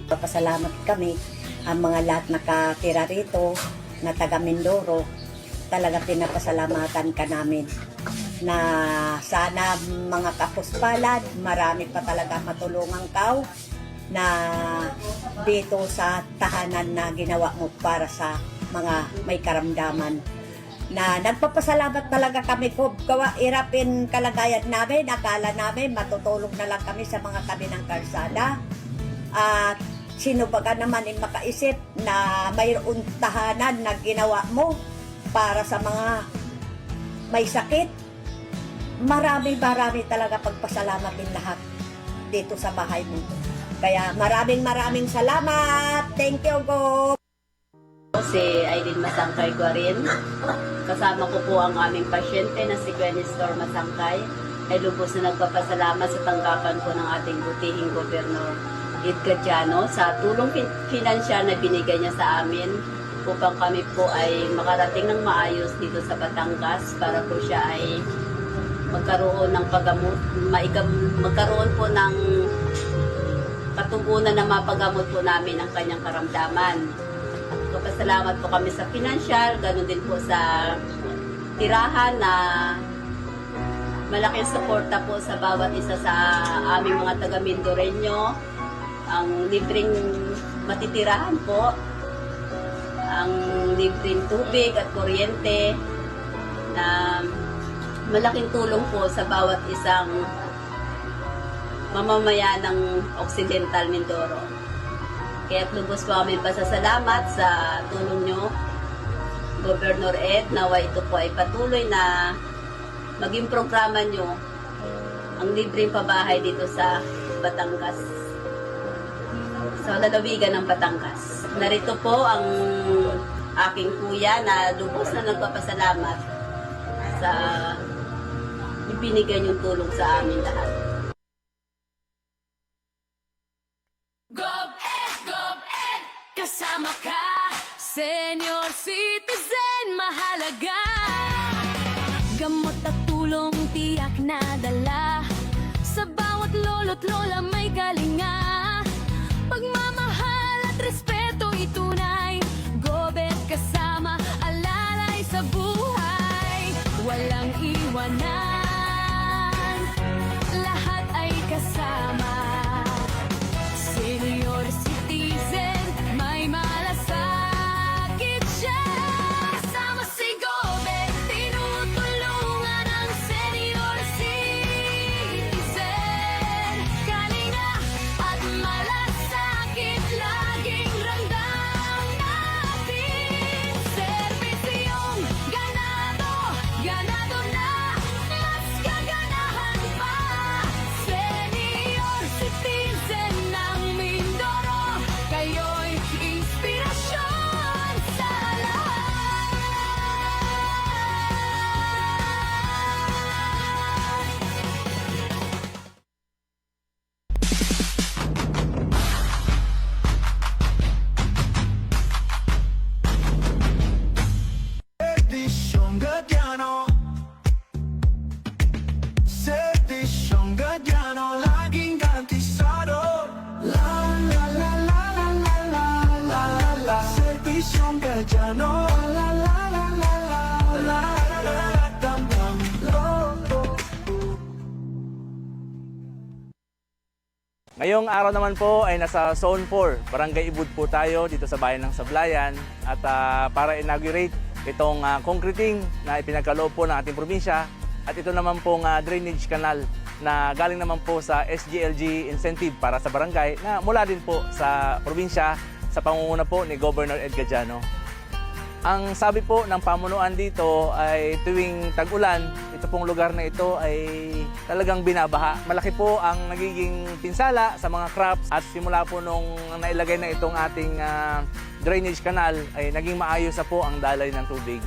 Papasalamat kami ang mga lahat nakatira rito na taga Mindoro. Talaga pinapasalamatan ka namin na sana mga kapuspalad, marami pa talaga matulungan ka na dito sa tahanan na ginawa mo para sa mga may karamdaman. Na nagpapasalamat talaga kami ko gawa irapin kalagayan namin, akala namin matutulog na lang kami sa mga tabi ng kalsada. At sino baga naman ay makaisip na mayroon tahanan na ginawa mo para sa mga may sakit. Marami talaga pagpasalamat din lahat dito sa bahay mo. Kaya maraming salamat. Thank you, Go. Si Aileen Masangkay Guarin. Kasama ko po ang aming pasyente na si Gwenny Store Masangkay. Ay lubos na nagpapasalamat sa tanggapan po ng ating butihing Gobernador Ed Gadiano sa tulong pinansyal na binigay niya sa amin upang kami po ay makarating ng maayos dito sa Batangas para po siya ay magkaroon ng paggamot, magkaroon po ng katugunan na mapagamot po namin ang kanyang karamdaman. Pasalamat po kami sa pinansyal, ganoon din po sa tirahan na malaking suporta po sa bawat isa sa aming mga taga-Mindoreño. Ang libreng matitirahan po, ang libreng tubig at kuryente na malaking tulong po sa bawat isang mamamayan ng Occidental Mindoro. Kaya lubos po kami pasasalamat sa tulong nyo, Governor Ed, nawa ito po ay patuloy na maging programa nyo ang libreng pabahay dito sa Batangas, sa lalawigan ng Batangas. Narito po ang aking kuya na lubos na nagpapasalamat sa ibinigay niyong tulong sa amin lahat. GovEd, kasama ka. Senior citizen, mahalaga. Gamot at tulong tiyak na dala. Sa bawat lolo't lola may kalinga. Pagmamahal at respeto itunay. GovEd kasama, alalay sa buhay. Walang iwanan, lahat ay kasama. Senior citizen, may malasakit siya. Kasama si GovEd, tinutulungan ang senior citizen. Kalinga at malasakit, laging ramdam natin. Serbisyong ganado, ganado na, mas kaganahan pa. Senior citizen ng Mindoro, kayo'y inspirasyon sa lahat. Servisyong Gadiano, Servisyong Gadiano, laging garantisado. La la la la la la la la la la. Servisyong Gadiano, la la la la la la la la. Dam dam lo. Ngayong araw naman po ay nasa Zone 4, Barangay Ibud po tayo dito sa bayan ng Sablayan at para inaugurate itong concreting na ipinagkaloob po ng ating probinsya at ito naman pong drainage canal na galing naman po sa SGLG incentive para sa barangay na mula din po sa probinsya sa pangunguna po ni Governor Ed Gadiano. Ang sabi po ng pamunuan dito ay tuwing tag-ulan, ito pong lugar na ito ay talagang binabaha. Malaki po ang nagiging pinsala sa mga crops at simula po nung nailagay na itong ating drainage canal ay naging maayos na po ang dalay ng tubig.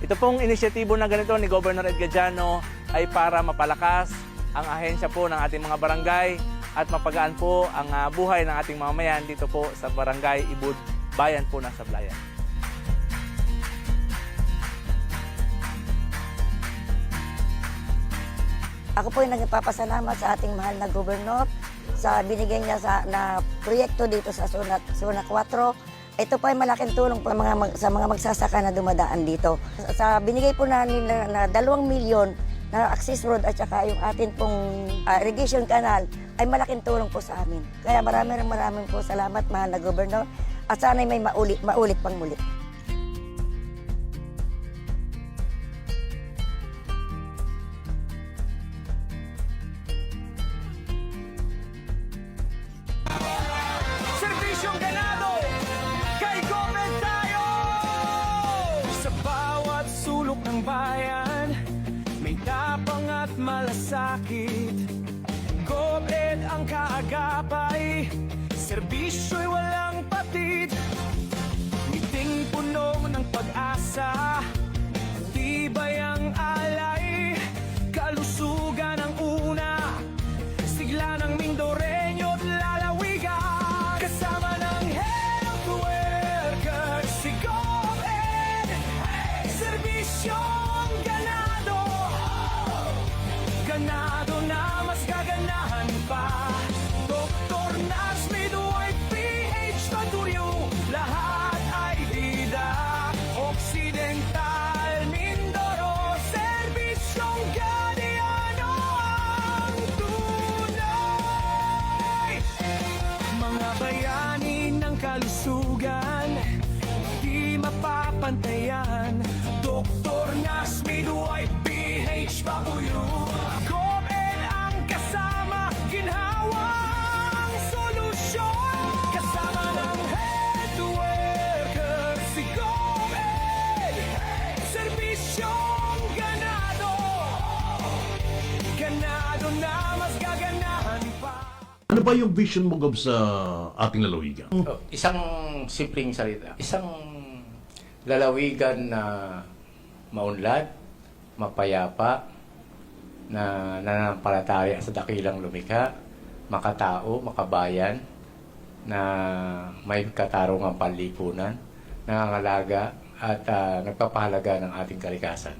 Ito pong inisyatibo na ganito ni Governor Ed Gadiano ay para mapalakas ang ahensya po ng ating mga barangay at mapagaan po ang buhay ng ating mamamayan dito po sa Barangay Ibud, bayan po ng Sablayan. Ako po yung nagpapasalamat sa ating mahal na gobernador sa binigay niya na proyekto dito sa Zona 4. Ito po ay malaking tulong po sa mga magsasaka na dumadaan dito. Sa binigay po namin na 2 milyon na access road at saka yung atin pong irrigation canal ay malaking tulong po sa amin. Kaya maraming po salamat mahal na gobernador at sana'y may maulit pang muli. Serbisyong ganado, kay Gomez tayo! Sa bawat sulok ng bayan, may tapang at malasakit. Gomez ang kaagapay, serbisyo'y walang patid. Ngiting puno ng pag-asa, tibay ang alay, kalusugan ang una, sigla ng Mindoreño at lalawigan. Kasama ng health workers, si Gomez, serbisyong ganado. Ganado na mas gaganahan pa. Doktor, nurse, midwife, PH, patuloy, lahat ay bida. Occidental, Mindoro, serbisyong Gadiano ang tunay. Mga bayani ng kalusugan, di mapapantayan. Doktor, nurse, midwife, PH, pabuyo. Gomez ang kasama, ginhawang solusyon. Kasama ng health workers, si Gomez, serbisyong ganado. Ganado na mas gaganahan pa. Ano ba yung vision mo, Gob, sa ating lalawigan? Isang simpleng salita. Isang lalawigan na maunlad, mapayapa, na nananampalataya sa dakilang lumikha, makatao, makabayan, na may katarungang panlipunan, nangangalaga at nagpapahalaga ng ating kalikasan.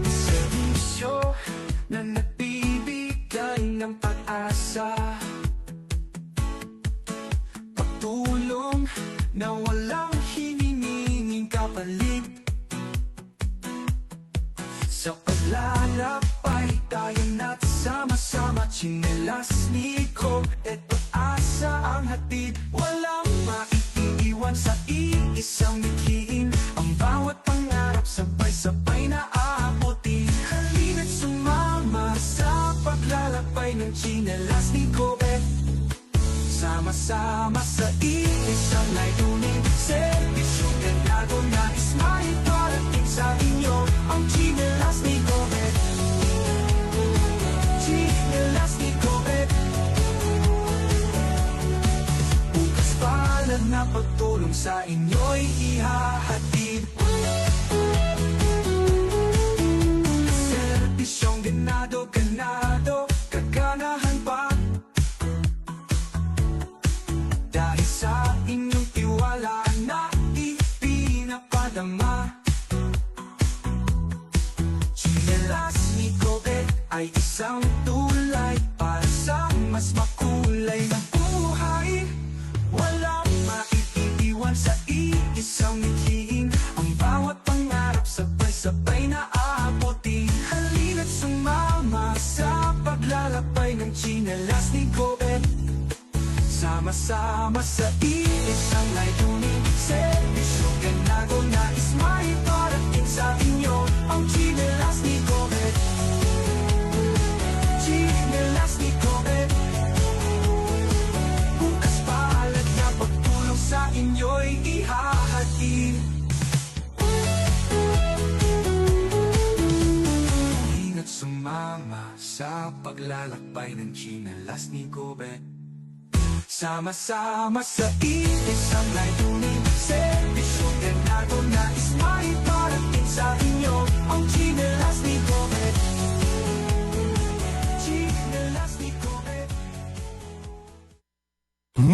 Serbisyo na nagbibigay ng pag-asa, pagtulong na walang hinihinging kapalit. Sa paglalakbay tayo na't sama-sama, tsinelas ni Gob at pag-asa ang hatid. Walang maiiwan sa iisang mithiin, ang bawat pangarap sabay-sabay na aabutin. Halina't sumama sa paglalakbay ng tsinelas ni Gob. Sama-sama sa iisang layunin, serbisyong ganado nais maiparating sa inyo. Ang tsinelas ni Gomez, tsinelas ni Gomez, bukas palad na pagtulong sa inyo'y ihahatid. Serbisyong ganado, ganado, kaganahan pa. Dahil sa inyong tiwala na ipinapadama, tsinelas ni Gomez ay isang tulay para sa mas makulay na buhay. Walang maiiwan sa iisang mithiin, ang bawat pangarap sabay-sabay na aabutin. Halina't sumama sa paglalakbay ng tsinelas ni Gomez. Sama-sama sa iisang layunin, serbisyong ganado nais maiparating sa inyo. Ang tsinelas ni Gomez, tsinelas ni Gomez, bukas palad na pagtulong sa inyo'y ihahatid. Ingat sumama sa paglalakbay ng tsinelas ni Gomez. Sama-sama sa iisang layunin, serbisyong ganado nais maiparating sa inyo. Ang tsinelas ni Gomez, tsinelas ni Gomez.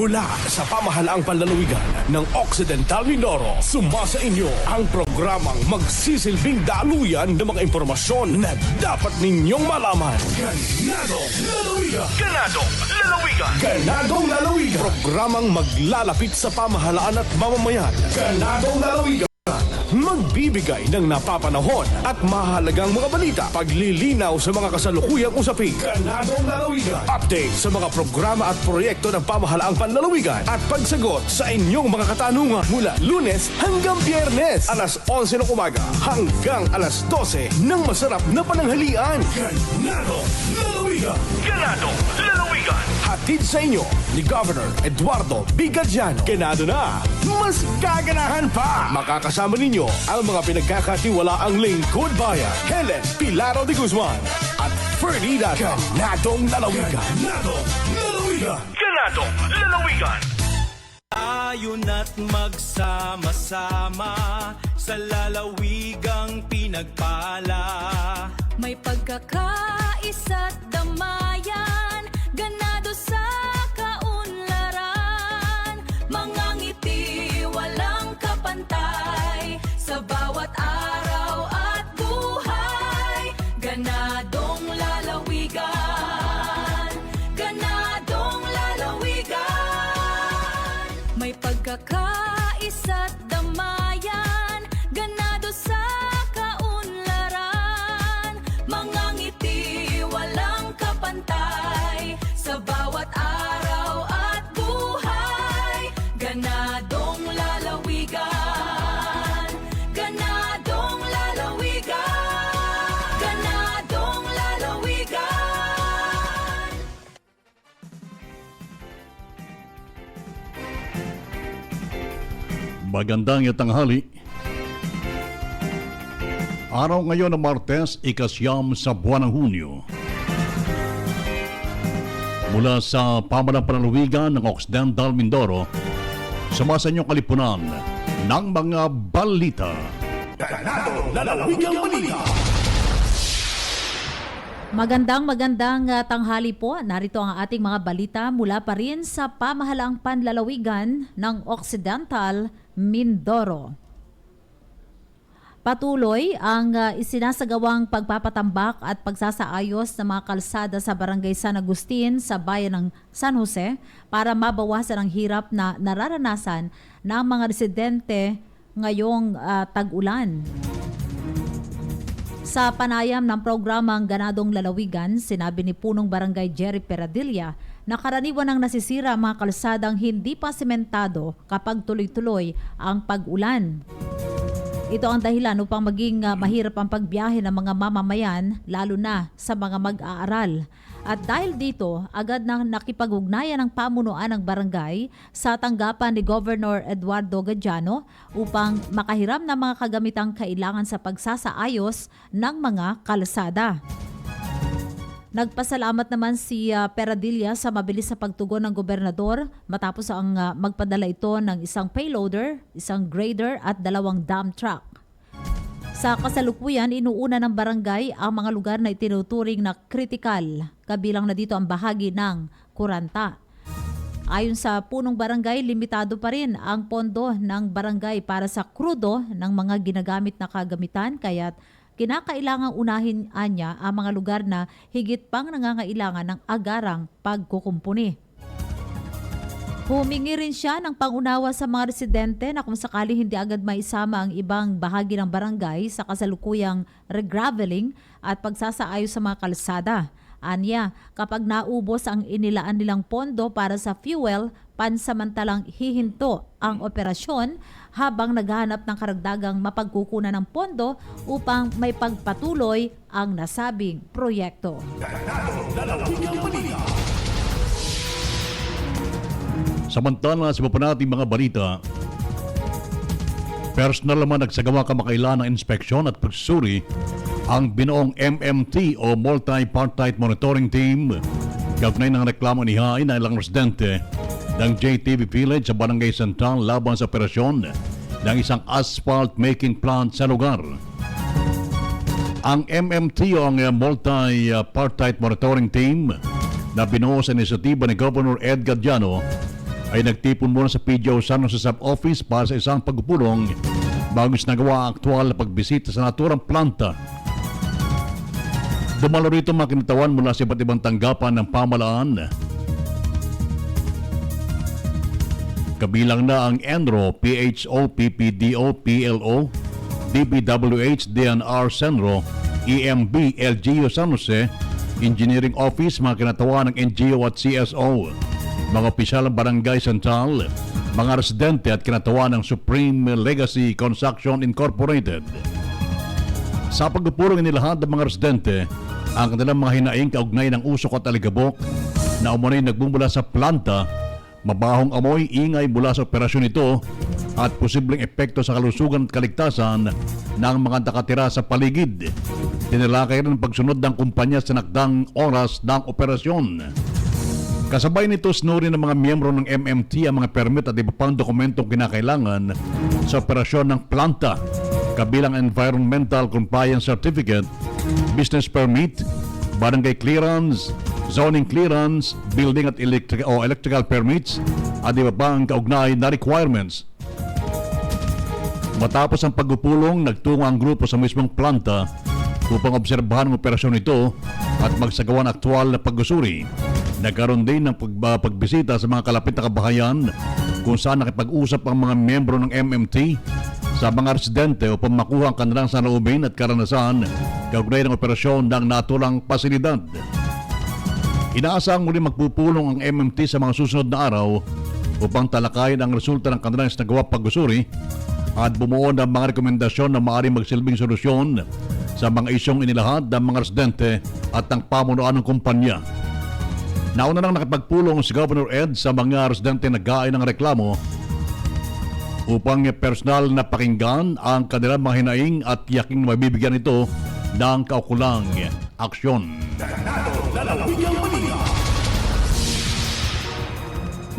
Mula sa pamahalaang panlalawigan ng Occidental Mindoro, sumasa inyo ang programang magsisilbing daluyan ng mga impormasyon na dapat ninyong malaman. Ganadong Lalawigan! Ganadong Lalawigan! Ganadong Lalawigan! Programang maglalapit sa pamahalaan at mamamayan. Ganadong Lalawigan! Magbibigay ng napapanahon at mahalagang mga balita, paglilinaw sa mga kasalukuyang usapin, ganadong lalawigan, update sa mga programa at proyekto ng pamahalaang panlalawigan at pagsagot sa inyong mga katanungan mula Lunes hanggang Biyernes, alas 11 ng umaga hanggang alas 12 ng masarap na pananghalian. Ganadong lalawigan! Ganadong lalawigan! Hatid sa inyo ni Governor Eduardo Bigadjan. Ganado na! Mas gaganahan pa! Makakasama ninyo ang mga pinagkakatiwalaang lingkod bayan, Helen Pilaro de Guzman at Ferdinand. Ganadong lalawigan! Ganadong lalawigan! Ganadong lalawigan! Tayo na't magsama-sama sa lalawigang pinagpala. May pagkakaisa't damayan, ganado sa kaunlaran. Mga ngiti walang kapantay, sa bawat araw at buhay. Ganadong lalawigan, ganadong lalawigan. May pagkakaisa't damayan, ganado sa kaunlaran. Mga ngiti walang kapantay, sa bawat araw at buhay. Ganadong lalawigan, ganadong lalawigan, ganadong lalawigan. Magandang tanghali. Araw ngayon ng Martes, ikasyam sa buwan ng Hunyo. Mula sa pamahalang panlalawigan ng Occidental Mindoro, sumasa inyong kalipunan ng mga balita. Ganadong lalawigang balita! Magandang tanghali po. Narito ang ating mga balita mula pa rin sa pamahalaang panlalawigan ng Occidental Mindoro. Patuloy ang isinasagawang pagpapatambak at pagsasaayos ng mga kalsada sa Barangay San Agustin sa bayan ng San Jose para mabawasan ang hirap na nararanasan ng mga residente ngayong tag-ulan. Sa panayam ng programang Ganadong Lalawigan, sinabi ni Punong Barangay Jerry Peradilla na karaniwan ang nasisira ang mga kalsadang hindi pa sementado kapag tuloy-tuloy ang pag-ulan. Ito ang dahilan upang maging mahirap ang pagbiyahe ng mga mamamayan, lalo na sa mga mag-aaral. At dahil dito, agad na nakipag-ugnayan ang pamunuan ng barangay sa tanggapan ni Governor Eduardo Gadiano upang makahiram ng mga kagamitang kailangan sa pagsasaayos ng mga kalsada. Nagpasalamat naman si Peradilla sa mabilis na pagtugon ng gobernador matapos ang magpadala ito ng isang payloader, isang grader at 2 dump truck. Sa kasalukuyan, inuuna ng barangay ang mga lugar na itinuturing na kritikal, kabilang na dito ang bahagi ng Kuranta. Ayon sa punong barangay, limitado pa rin ang pondo ng barangay para sa krudo ng mga ginagamit na kagamitan, kaya't kinakailangang unahin niya ang mga lugar na higit pang nangangailangan ng agarang pagkukumpuni. Humingi rin siya ng pangunawa sa mga residente na kung sakali hindi agad maisama ang ibang bahagi ng barangay sa kasalukuyang regraveling at pagsasaayos sa mga kalsada. Anya, kapag naubos ang inilaan nilang pondo para sa fuel, pansamantalang hihinto ang operasyon habang naghahanap ng karagdagang mapagkukunan ng pondo upang may pagpatuloy ang nasabing proyekto. Samantala sa iba pa nating mga balita, personal naman nagsagawa kamakailan ng inspeksyon at pagsusuri ang binuong MMT o Multi-Partite Monitoring Team kaugnay ng reklamo ni Hain na ilang residente ng JTV Village sa Barangay Central laban sa operasyon ng isang asphalt making plant sa lugar. Ang MMT o ang Multi-Partite Monitoring Team na binuo sa inisyatiba ni Governor Ed Gadiano ay nagtipon muna sa PGO San Jose Sub-Office para sa isang pagpupulong bago nagawa ang aktual na pagbisita sa naturang planta. Dumalo rito mga kinatawan mula sa iba't ibang tanggapan ng pamahalaan. Kabilang na ang ENRO, PHO, PPDO, PLO, DPWH, DNR, Senro, EMB, LGU San Jose, Engineering Office, mga kinatawa ng NGO at CSO, mga opisyal ng Barangay Central, mga residente at kinatawa ng Supreme Legacy Construction Incorporated. Sa pagpupulong inilahad ng mga residente ang kanilang mga hinaing kaugnay ng usok at aligabok na umunay nagbumula sa planta, mabahong amoy, ingay mula sa operasyon ito at posibleng epekto sa kalusugan at kaligtasan ng mga nakatira sa paligid. Tinalakay rin ang pagsunod ng kumpanya sa nakdang oras ng operasyon. Kasabay nito, sinuri ng mga miyembro ng MMT ang mga permit at iba pang dokumentong kinakailangan sa operasyon ng planta, kabilang Environmental Compliance Certificate, Business Permit, Barangay Clearance, Zoning Clearance, Building at Electrical Permits at iba pang kaugnay na requirements. Matapos ang pagpupulong, nagtungo ang grupo sa mismong planta upang obserbahan ang operasyon ito at magsagawa ng aktual na pagsusuri. Nagkaroon din ng pagbisita sa mga kalapit na kabahayan kung saan nakipag-usap ang mga miyembro ng MMT sa mga residente upang makuha ang kanilang saloobin at karanasan kaugnay ng operasyon ng naturang pasilidad. Inaasahang muli magpupulong ang MMT sa mga susunod na araw upang talakayin ang resulta ng kanilang nagawa pagsusuri at bumuo ng mga rekomendasyon na maaaring magsilbing solusyon sa mga isyong inilahad ng mga residente at ang pamunuan ng kumpanya. Nauna nang nakipagpulong si Governor Ed sa mga residente na nag-aay ng reklamo upang personal na pakinggan ang kanilang mga hinaing at yaking mabibigyan ito ng kaukulang aksyon.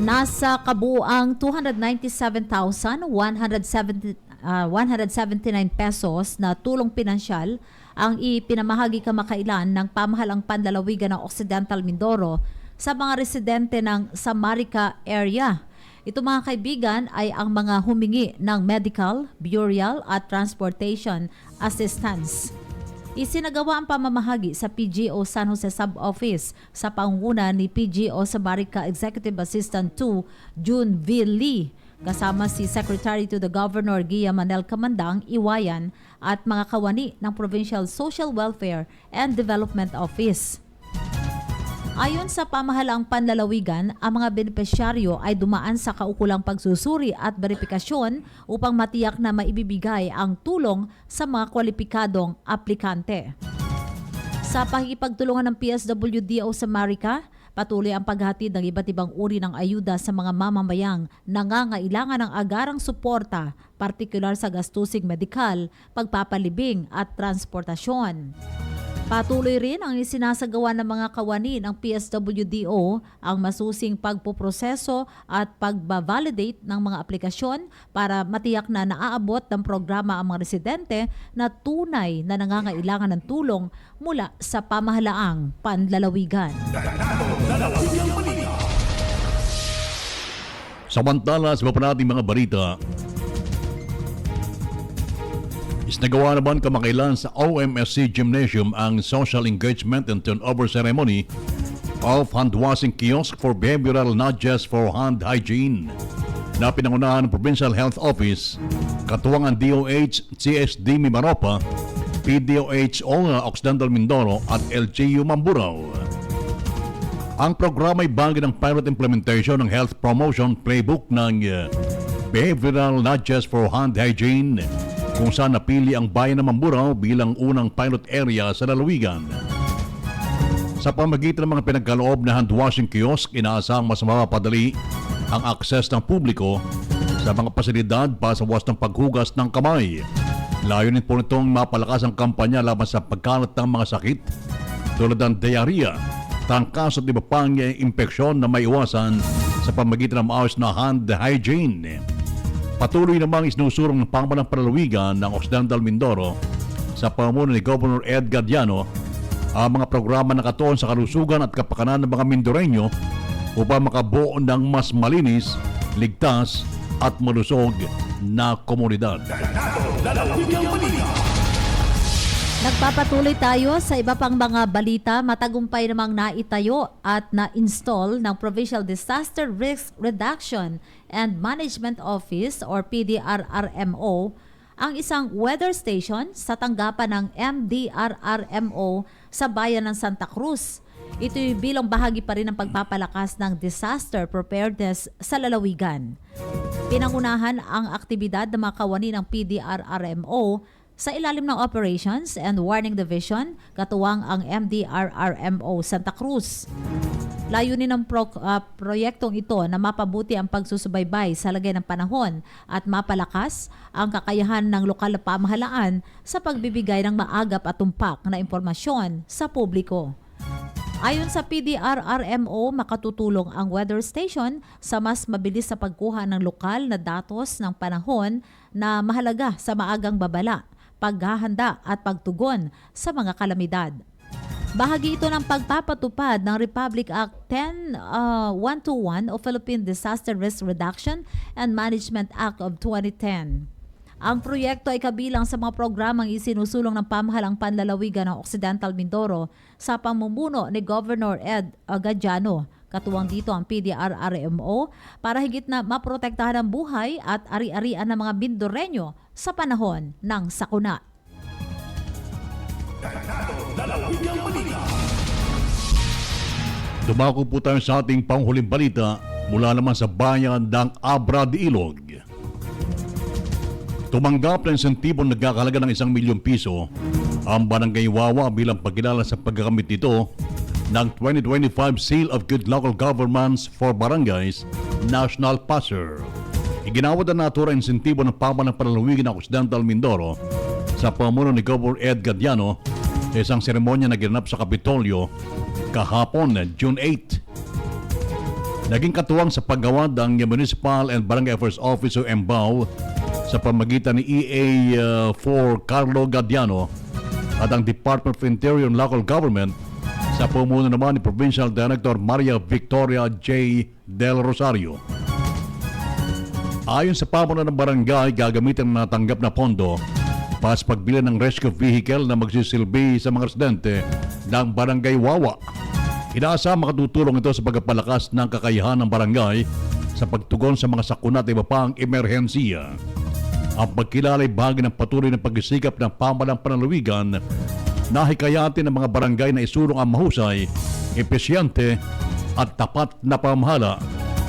Nasa kabuang 297,179 pesos na tulong pinansyal ang ipinamahagi kamakailan ng pamahalang panlalawigan ng Occidental Mindoro sa mga residente ng Samarica area. Ito mga kaibigan ay ang mga humingi ng medical, burial at transportation assistance. Isinagawa ang pamamahagi sa PGO San Jose Sub-Office sa pangunguna ni PGO Samarica Executive Assistant 2 June V. Lee, kasama si Secretary to the Governor Gia Manel Kamandang Iwayan at mga kawani ng Provincial Social Welfare and Development Office. Ayon sa pamahalaang panlalawigan, ang mga benepisyaryo ay dumaan sa kaukulang pagsusuri at verifikasyon upang matiyak na maibibigay ang tulong sa mga kwalipikadong aplikante. Sa pakikipagtulungan ng PSWDO Samarica, patuloy ang paghatid ng iba't ibang uri ng ayuda sa mga mamamayang nangangailangan ng agarang suporta, partikular sa gastusing medikal, pagpapalibing at transportasyon. Patuloy rin ang isinasagawa ng mga kawani ng PSWDO ang masusing pagpoproseso at pagbavalidate ng mga aplikasyon para matiyak na naaabot ng programa ang mga residente na tunay na nangangailangan ng tulong mula sa pamahalaang panlalawigan. Samantala, sa iba pa nating mga balita, isnagawa naman kamakailan sa OMSC Gymnasium ang Social Engagement and Turnover Ceremony of Handwashing Kiosk for Behavioral Nudges for Hand Hygiene na pinangunahan ng Provincial Health Office, katuwang ang DOH, CSD Mimaropa, PDOH Occidental Mindoro at LGU Mamburao. Ang programa ay bahagi ng pilot implementation ng Health Promotion Playbook ng Behavioral Nudges for Hand Hygiene, kung saan napili ang bayan ng Mamburao bilang unang pilot area sa lalawigan. Sa pamagitan ng mga pinagkaloob na handwashing kiosk, inaasahang mas mapapadali ang akses ng publiko sa mga pasilidad para sa wakas ng paghugas ng kamay. Layunin po nitong mapalakas ang kampanya laban sa pagkalat ng mga sakit tulad ng diarrhea, trangkas at iba pang impeksyon na maiwasan sa pamagitan ng maayos na hand hygiene. Patuloy namang isinusurong ng pamahalang panlalawigan ng Occidental Mindoro sa pamumuno ni Governor Ed Gadiano ang mga programa na nakatuon sa kalusugan at kapakanan ng mga Mindoreño upang makabuo ng mas malinis, ligtas at malusog na komunidad. Nagpapatuloy tayo sa iba pang mga balita. Matagumpay namang naitayo at na-install ng Provincial Disaster Risk Reduction and Management Office or PDRRMO ang isang weather station sa tanggapan ng MDRRMO sa bayan ng Santa Cruz. Ito'y bilang bahagi pa rin ng pagpapalakas ng disaster preparedness sa lalawigan. Pinangunahan ang aktibidad ng mga kawani ng PDRRMO sa ilalim ng Operations and Warning Division, katuwang ang MDRRMO Santa Cruz. Layunin ng proyektong ito na mapabuti ang pagsusubaybay sa lagay ng panahon at mapalakas ang kakayahan ng lokal na pamahalaan sa pagbibigay ng maagap at tumpak na impormasyon sa publiko. Ayon sa PDRRMO, makatutulong ang weather station sa mas mabilis sa pagkuha ng lokal na datos ng panahon na mahalaga sa maagang babala, paghahanda at pagtugon sa mga kalamidad. Bahagi ito ng pagpapatupad ng Republic Act 10121 o Philippine Disaster Risk Reduction and Management Act of 2010. Ang proyekto ay kabilang sa mga programang isinusulong ng pamahalang panlalawigan ng Occidental Mindoro sa pamumuno ni Governor Ed Gadiano. Katuwang dito ang PDRRMO para higit na maprotektahan ang buhay at ari-arian ng mga Mindoreño sa panahon ng sakuna. Dumako po tayo sa ating panghuling balita mula naman sa bayan ng Abra de Ilog. Tumanggap ng insentibong nagkakalaga ng 1 milyong piso ang Barangay Wawa bilang pagkilala sa pagkakamit nito ng 2025 Seal of Good Local Governments for Barangays National Passer. Iginawad ang naturang insentibo ng pamahalang panlalawigan ng Occidental Mindoro sa pamuno ni Governor Ed Gadiano sa isang seremonya na ginanap sa Kapitolyo kahapon, June 8. Naging katuwang sa paggawad ang Municipal and Barangay Affairs Office o MBAO sa pamagitan ni EA4 Carlo Gadiano at ang Department of Interior and Local Government sa pamuno naman ni Provincial Director Maria Victoria J. Del Rosario. Ayon sa pamuno ng barangay, gagamitin ang natanggap na pondo para sa pagbili ng rescue vehicle na magsisilbi sa mga residente ng Barangay Wawa. Inaasam makatutulong ito sa pagpapalakas ng kakayahan ng barangay sa pagtugon sa mga sakuna at iba pang emerhensiya. Ang pagkilala ay bahagi ng patuloy na pagsisikap ng pamahalang panlalawigan na hikayatin ng mga barangay na isulong ang mahusay, epesyente at tapat na pamahala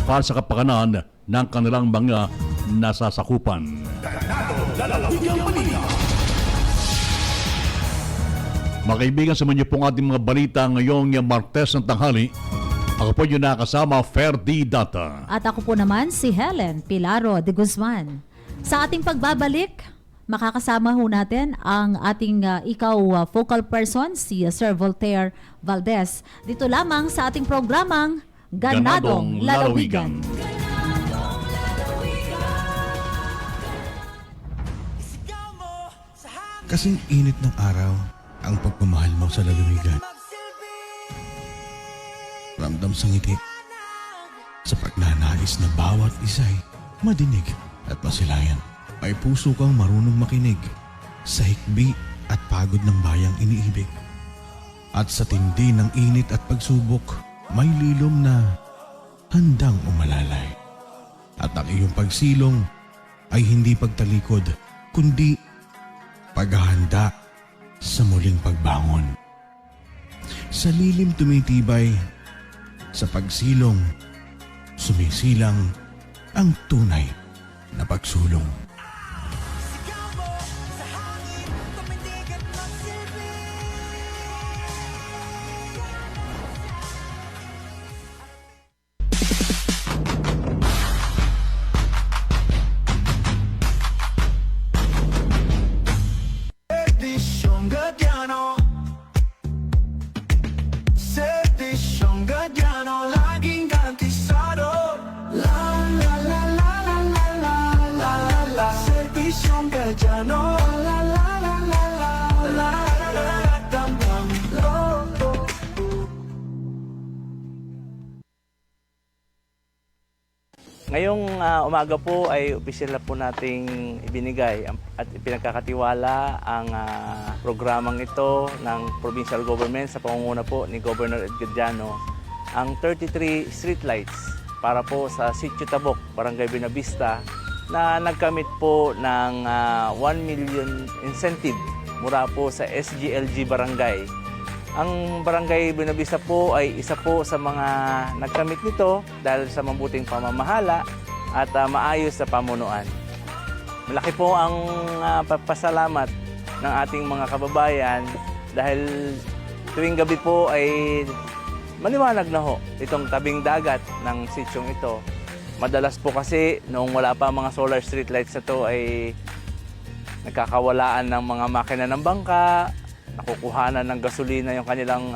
para sa kapakanan ng kanilang mga nasasakupan. Mga kaibigan, sa inyo pong ating mga balita ngayong Martes ng tanghali. Ako po yung nakasama, Ferdi Data. At ako po naman si Helen Pilaro de Guzman. Sa ating pagbabalik, makakasama ho natin ang ating focal person, si Sir Voltaire Valdez. Dito lamang sa ating programang Ganadong Lalawigan. Kasing init ng araw ang pagmamahal mo sa lalawigan. Ramdam sa ngiti sa pagnanais na bawat isa'y madinig at masilayan. May puso kang marunong makinig sa hikbi at pagod ng bayang iniibig. At sa tindi ng init at pagsubok, may lilom na handang umalalay. At ang iyong pagsilong ay hindi pagtalikod, kundi paghahanda sa muling pagbangon. Sa lilim tumitibay, sa pagsilong, sumisilang ang tunay na pagsulong. Servisyong Gadiano, Servisyong Gadiano, laging garantisado. La la la la la la la la la. Servisyong Gadiano, la la la la la la la. Tambang loko. Ngayong umaga po ay opisyal na po nating ibinigay at ipinagkakatiwala ang programang ito ng provincial government sa pangunguna po ni Governor Ed Gadiano, ang 33 streetlights para po sa Sitio Tabok, Barangay Buenavista, na nagkamit po ng 1 million incentive mula po sa SGLG Barangay. Ang Barangay Buenavista po ay isa po sa mga nagkamit nito dahil sa mabuting pamamahala at maayos na pamunuan. Malaki po ang pasalamat ng ating mga kababayan dahil tuwing gabi po ay maliwanag na ho itong tabing dagat ng sityong ito. Madalas po kasi noong wala pa mga solar street lights na to ay nagkakawalaan ng mga makina ng bangka, nakukuhanan ng gasolina yung kanilang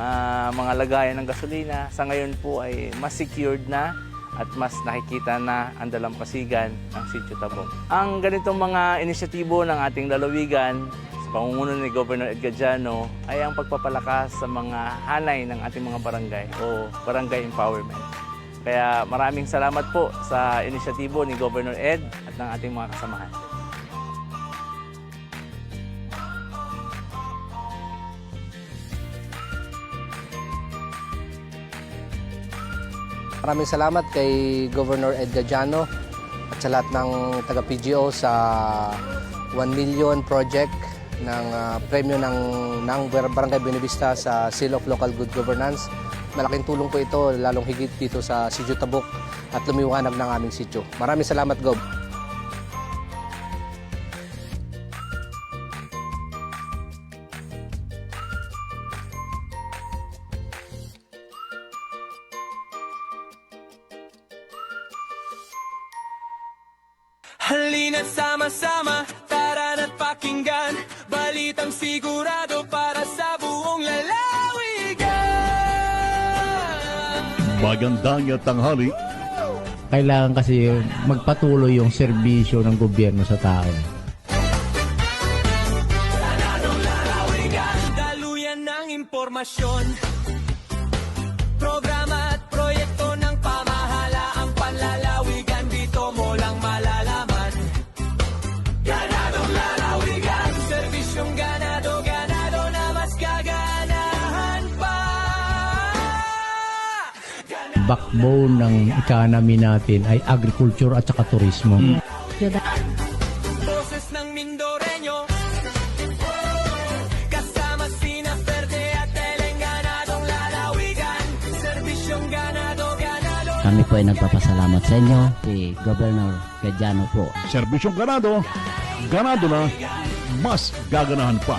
mga lagayan ng gasolina. Sa ngayon po ay mas secured na at mas nakikita na ang dalampasigan ng Sitio Tabok. Ang ganitong mga inisyatibo ng ating lalawigan sa pangunguna ni Governor Ed Gadiano ay ang pagpapalakas sa mga hanay ng ating mga barangay o barangay empowerment. Kaya maraming salamat po sa inisyatibo ni Governor Ed at ng ating mga kasamahan. Maraming salamat kay Governor Ed Gadiano at sa lahat ng taga-PGO sa 1 million project ng premyo ng Barangay Buenavista sa Seal of Local Good Governance. Malaking tulong po ito, lalong higit dito sa Sitio Tabok at lumiwanag ng aming sitio. Maraming salamat, Gov. Halina't sama-sama, tara na't pakinggan balitang sigurado para sa buong lalawigan. Magandang tanghali. Kailangan kasi magpatuloy yung serbisyo ng gobyerno sa tao. Daluyan ng impormasyon, programa at proyekto ng pamahalaang panlalawigan, dito mo lang malalaman. Ganadong lalawigan, serbisyong ganado, ganado na mas gaganahan pa. Backbone ng economy natin ay agriculture at saka turismo. Boses ng Mindoreño, kasama sina Verde at Eleng, ganadong lalawigan, serbisyong ganado, ganado. Kami po ay nagpapasalamat sa inyo, si Governor Gadiano po. Serbisyong ganado, ganado na, mas gaganahan pa.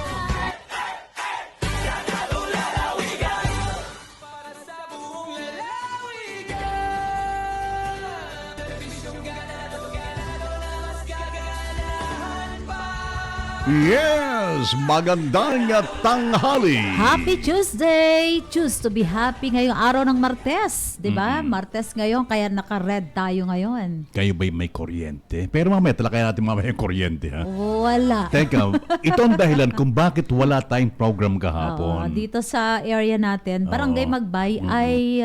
Yes! Magandang tanghali! Happy Tuesday! Choose to be happy ngayong araw ng Martes. Diba? Martes ngayon, kaya naka-red tayo ngayon. Kayo ba'y may kuryente? Pero mamaya, talakay natin mamaya yung kuryente, ha? Wala. Teka, ito ang dahilan kung bakit wala tayong program kahapon. Dito sa area natin, Barangay Magbay ay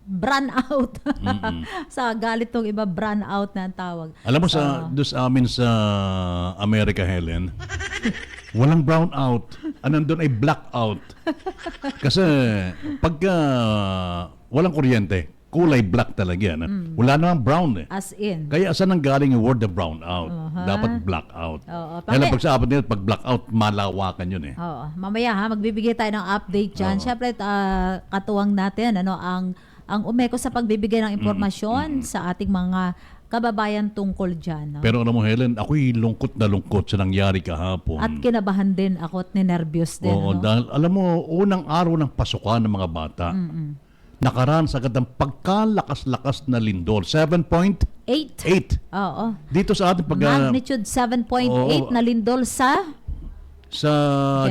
brand out. Sa galit tong iba, brand out na ang tawag. Alam mo, doon sa amin sa America, Helen, walang brown out. Nandun ay black out. Kasi pagka walang kuryente, kulay black talaga yan. Wala namang brown eh. As in. Kaya saan ang galing yung word na brown out? Dapat black out. Kaya pag sa apat nila, pag black out, malawakan yun eh. Oo. Mamaya magbibigay tayo ng update dyan. Siyempre, katuwang natin ang umeko sa pagbibigay ng impormasyon sa ating mga kababayan tungkol dyan. No? Pero alam mo, Helen, ako'y lungkot na lungkot sa nangyari kahapon. At kinabahan din ako at ninervyos din. Oo, dahil alam mo, unang araw ng pasukan ng mga bata, nakaraan sa agad ng pagkalakas-lakas na lindol. 7.8. Oo. Dito sa ating magnitude 7.8 na lindol sa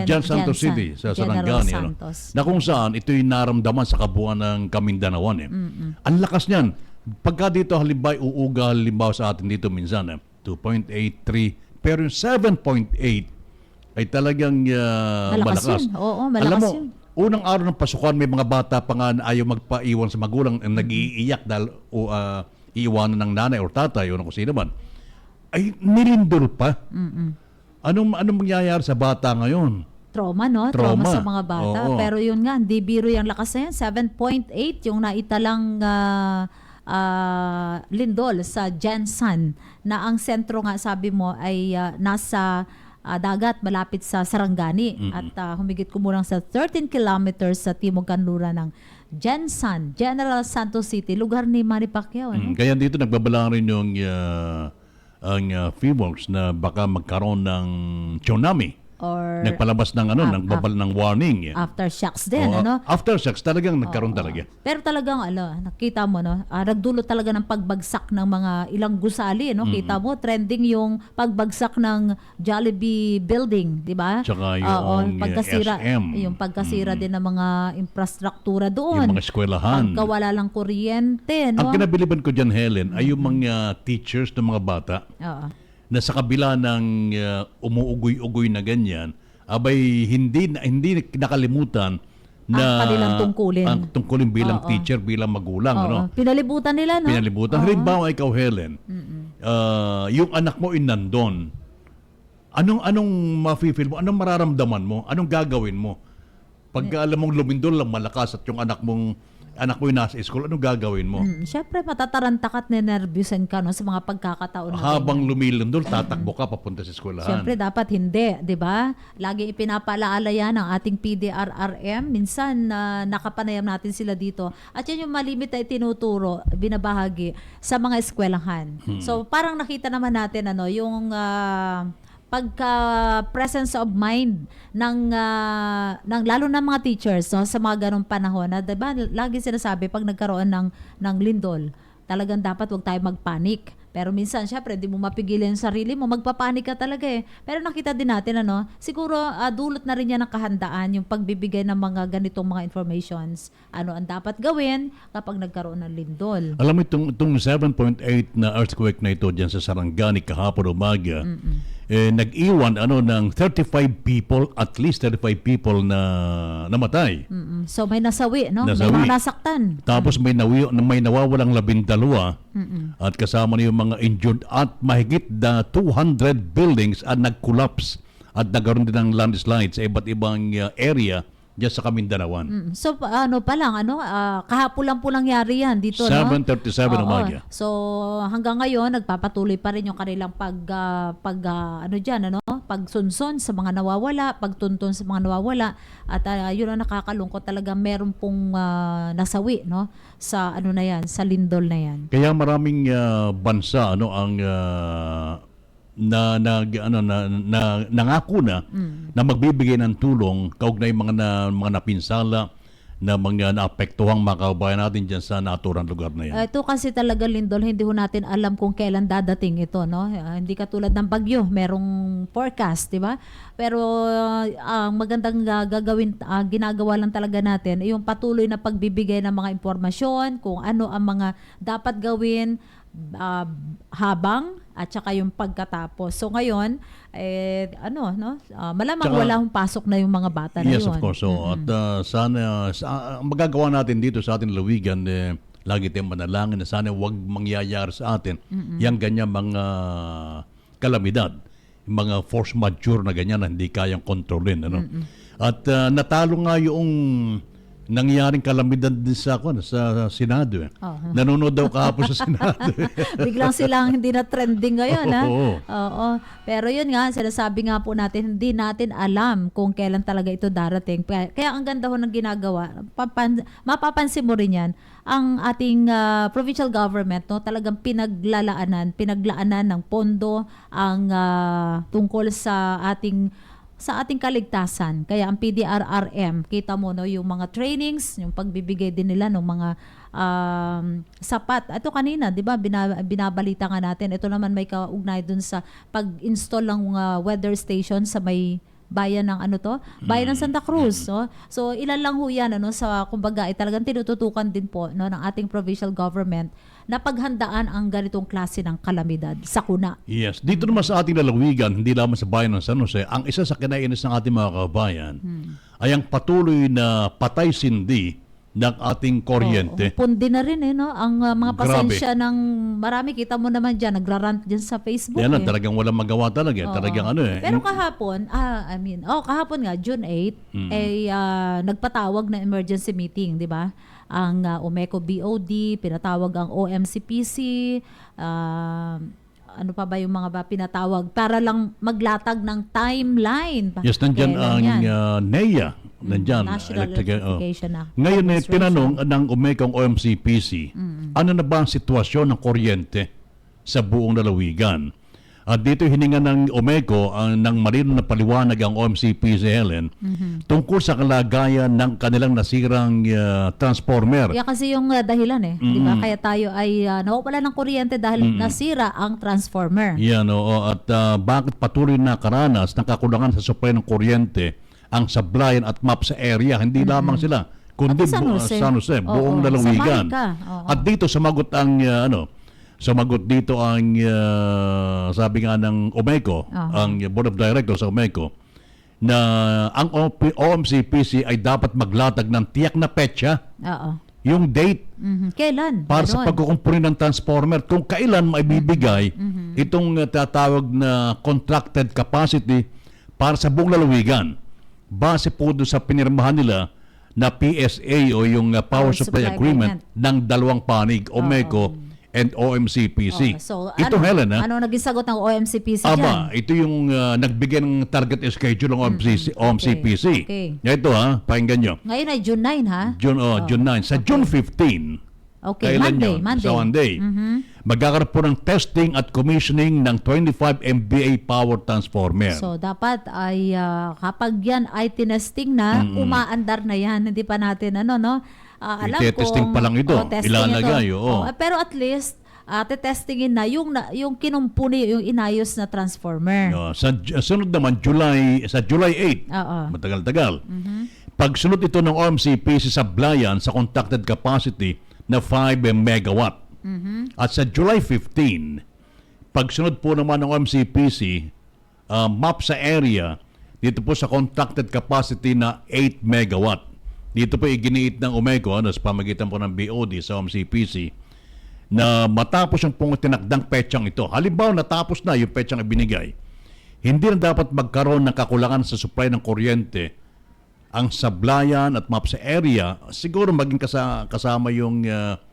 Jan Santos City, sa Sarangani. Na kung saan ito'y naramdaman sa kabuuan ng Kamindanawan. Ang lakas niyan. Pagka dito halimbawa, uuga halimbawa sa atin dito minsan, 2.83. Pero yung 7.8 ay talagang malakas. Oo, malakas Alam mo, yun. unang araw ng pasukan, may mga bata pa nga na ayaw magpaiwan sa magulang, nag-iiyak dahil iiwanan ng nanay o tatay o kung sino man, ay nilindol pa. Anong mangyayari sa bata ngayon? Trauma, no? Trauma Trauma. sa mga bata. Oo. Pero yun nga, hindi biro yung lakas na yan. 7.8 yung naitalang lindol sa Jensan na ang sentro nga sabi mo ay nasa dagat malapit sa Sarangani at humigit kumulang sa 13 kilometers sa timog kanluran ng Jensan, General Santos City, lugar ni Manny Pacquiao. Ano? Kaya dito nagbabala rin yung ang FIWOX na baka magkaroon ng tsunami. Or Nagpalabas ng nagbabal ng warning. aftershocks din, Oo, ano? Aftershocks talagang nagkaroon talaga. Pero talagang nakita mo no, nagdulot talaga ng pagbagsak ng mga ilang gusali, no? Kita mo trending yung pagbagsak ng Jollibee building, 'di ba? Tsaka yung pagkasira, SM. yung pagkasira din ng mga infrastruktura doon. Yung mga eskwelahan. Pagkawala lang kuryente, no? Ang kinabiliban ko dyan, Helen, ay yung mga teachers ng mga bata Oo. na sa kabila ng umuugoy-ugoy na ganyan, abay hindi nakalimutan na Ang kanilang tungkulin. ang tungkulin bilang Oo. teacher, bilang magulang. Oo. Ano? Pinalibutan nila, no? Pinalibutan. Oo. Halimbawa, ikaw, Helen, yung anak mo nandun, anong mafe-feel mo? Anong mararamdaman mo? Anong gagawin mo? Pagka alam mong lumindol lang malakas at yung anak mo yung nasa school, anong gagawin mo? Siyempre, matataranta ka at ninervyusan ka no, sa mga pagkakataon na Habang ganyan. lumilindol, tatakbo ka papunta sa eskwelahan. Siyempre, dapat hindi, di ba? Lagi ipinapalaala yan ng ating PDRRM. Minsan, nakapanayam natin sila dito. At yan yung malimit na itinuturo, binabahagi sa mga eskwelahan. So, parang nakita naman natin, yung pagka-presence of mind ng lalo na mga teachers, no, sa mga ganong panahon na, diba, lagi sinasabi pag nagkaroon ng lindol, talagang dapat wag tayo magpanik. Pero minsan, syempre, di mo mapigilin yung sarili mo, magpapanik ka talaga eh. Pero nakita din natin, siguro dulot na rin yan ng kahandaan, yung pagbibigay ng mga ganitong mga informations. Ano ang dapat gawin kapag nagkaroon ng lindol. Alam mo, itong 7.8 na earthquake na ito dyan sa Sarangani kahapon umaga, nag-iwan ng 35 people, at least 35 people na namatay. So may nasawi, no? Nasawi. May mga nasaktan. Tapos may nawawalang 12 at kasama na yung mga injured at mahigit 200 buildings at nag-collapse at nagkaroon din ng landslide sa iba't ibang area dyan sa Kamindanawan. So pa lang, kahapon lang po nangyari yan dito, 7:37 no? umaga. So hanggang ngayon nagpapatuloy pa rin yung kanilang pagsunson sa mga nawawala, pagtuntun sa mga nawawala, at yun ang nakakalungkot talaga, meron pong nasawi, no, sa na yan, sa lindol na yan. Kaya maraming bansa ang nangako na magbibigay ng tulong kaugnay mga napinsala na mga naapektuhang mga kababayan natin dyan sa naturang lugar na yan. Ito kasi talaga lindol, hindi ho natin alam kung kailan dadating ito, no? Hindi katulad ng bagyo, merong forecast, di ba? Pero ang magandang ginagawa lang talaga natin ay yung patuloy na pagbibigay ng mga impormasyon, kung ano ang mga dapat gawin habang at saka yung pagkatapos. So ngayon, malamang Tsaka, wala hong pasok na yung mga bata na yes, yun. of course. So, at sana, ang magagawa natin dito sa ating lawigan, lagi tayong manalangin na sana huwag mangyayari sa atin yung ganyan mga kalamidad, yung mga force majeure na ganyan na hindi kayang kontrolin. At natalo nga yung nangyaring kalamidad din sa Senado. Nanonood daw kahapon sa Senado. Biglang silang hindi na trending ngayon. Oo. Oo. Pero yun nga, sinasabi nga po natin, hindi natin alam kung kailan talaga ito darating. Kaya ang ganda ho ng ginagawa, mapapansin mo rin yan, ang ating provincial government, no, talagang pinaglaanan ng pondo ang tungkol sa ating kaligtasan. Kaya ang PDRRM, kita mo, no, yung mga trainings, yung pagbibigay din nila ng mga sapat. Ito kanina, 'di ba, binabalita nga natin. Ito naman may kaugnay dun sa pag-install ng weather station sa may bayan ng bayan ng Santa Cruz, no? So ilan lang ho yan, sa kumbaga ay talagang tinututukan din po, no, ng ating provincial government na paghandaan ang ganitong klase ng kalamidad, sakuna. Yes. Dito naman sa ating lalawigan, hindi lamang sa bayan ng San Jose, ang isa sa kinainis ng ating mga kababayan ay ang patuloy na patay-sindi ng ating kuryente. Pundi na rin no? Ang mga Grabe. pasensya ng marami. Kita mo naman dyan, nagrarant dyan sa Facebook. Yan lang, talagang walang magawa talaga. Oo. Talagang ano eh. Pero kahapon, kahapon nga, June 8, ay nagpatawag na emergency meeting, di ba? Ang Umeco BOD, pinatawag ang OMCPC, ano pa ba yung mga pinatawag para lang maglatag ng timeline. Yes, nandyan Kailan ang yan? NEA. Nandyan. National Electric- Electrification Act. Ngayon Administration. tinanong ng Umecong OMCPC, ano na ba ang sitwasyon ng kuryente sa buong lalawigan? At dito hininga ng Umeco ng malinaw na paliwanag ang OMCPC, Helen, tungkol sa kalagayan ng kanilang nasirang transformer. Yan kasi yung dahilan di ba? Kaya tayo ay nawawala ng kuryente dahil nasira ang transformer. Yan, oo. At bakit patuloy na karanas ng kakulangan sa supply ng kuryente ang Sablayan at MAP sa area? Hindi lamang sila, kundi San Jose. San Jose, buong Oo, lalawigan. sa Marica. Oo. At dito sumagot ang sumagot dito ang sabi nga ng Umeco, ang Board of Directors sa Umeco, na ang OMCPC ay dapat maglatag ng tiyak na petsa, Oo. yung date Kailan? para sa Ganon. pagkukumpuni ng transformer, kung kailan maibibigay itong tatawag na contracted capacity para sa buong lalawigan. Base po doon sa pinirmahan nila na PSA o yung Power Supply Agreement ng dalawang panig, Umeco and OMCPC. So, Ito, Helen, ano naging sagot ng OMCPC dyan? Aba, ito yung nagbigay ng target schedule ng OMCPC. Okay. Ito pakinggan nyo. Ngayon ay June 9, ha? June 9. Sa June 15, Okay, kailan Monday. yun? Monday. Sa Monday. Magkakaroon po ng testing at commissioning ng 25 MVA power transformer. So, dapat ay kapag yan ay tinesting na, umaandar na yan. Hindi pa natin, alam Testing pa lang ito. testing Ilalagay, ito. oo. Pero at least, testingin na yung kinumpuni, yung inayos na transformer. No, sa sunod naman, July 8. Oo. Matagal-tagal. Pagsunod ito ng OMCPC sa Sablayan sa contracted capacity na 5 megawatt. At sa July 15, pagsunod po naman ng OMCPC, map sa area, dito po sa contracted capacity na 8 megawatt. Dito po iginiit ng Umeco sa pamagitan po ng BOD sa OMCPC na matapos yung pong tinakdang petsang ito. Halimbawa, natapos na yung petsang ibinigay, hindi na dapat magkaroon ng kakulangan sa supply ng kuryente ang Sablayan at MAP sa area. Siguro maging kasama yung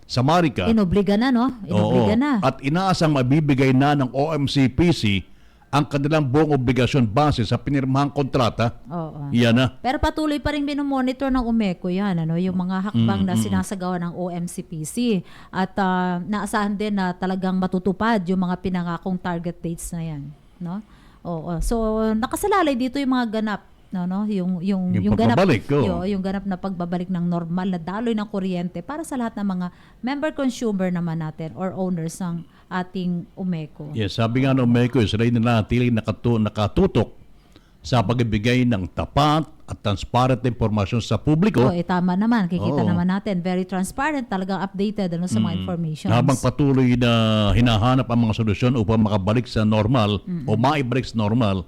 sa Marica. Inobliga na, no? Inobliga Oo. na. At inaasang mabibigay na ng OMCPC ang kanilang buong obligasyon base sa pinirmahang kontrata. Oo. Yan na. Pero patuloy pa rin binomonitor ng Umeco yan, yung mga hakbang na sinasagawa ng OMCPC. At naasahan din na talagang matutupad yung mga pinangakong target dates na yan. No? Oo. So, nakasalalay dito yung mga ganap. Yung pagbabalik, yung ganap na pagbabalik ng normal na daloy ng kuryente para sa lahat ng mga member consumer naman natin or owners ng ating Umeco. Yes, sabi nga ng Umeco, sila yung nanatiling nakatutok sa pagbibigay ng tapat at transparent na impormasyon sa publiko. Tama naman. Kikita Oo. naman natin. Very transparent. Talagang updated sa mga information. Habang patuloy na hinahanap ang mga solusyon upang makabalik sa normal o maibalik sa normal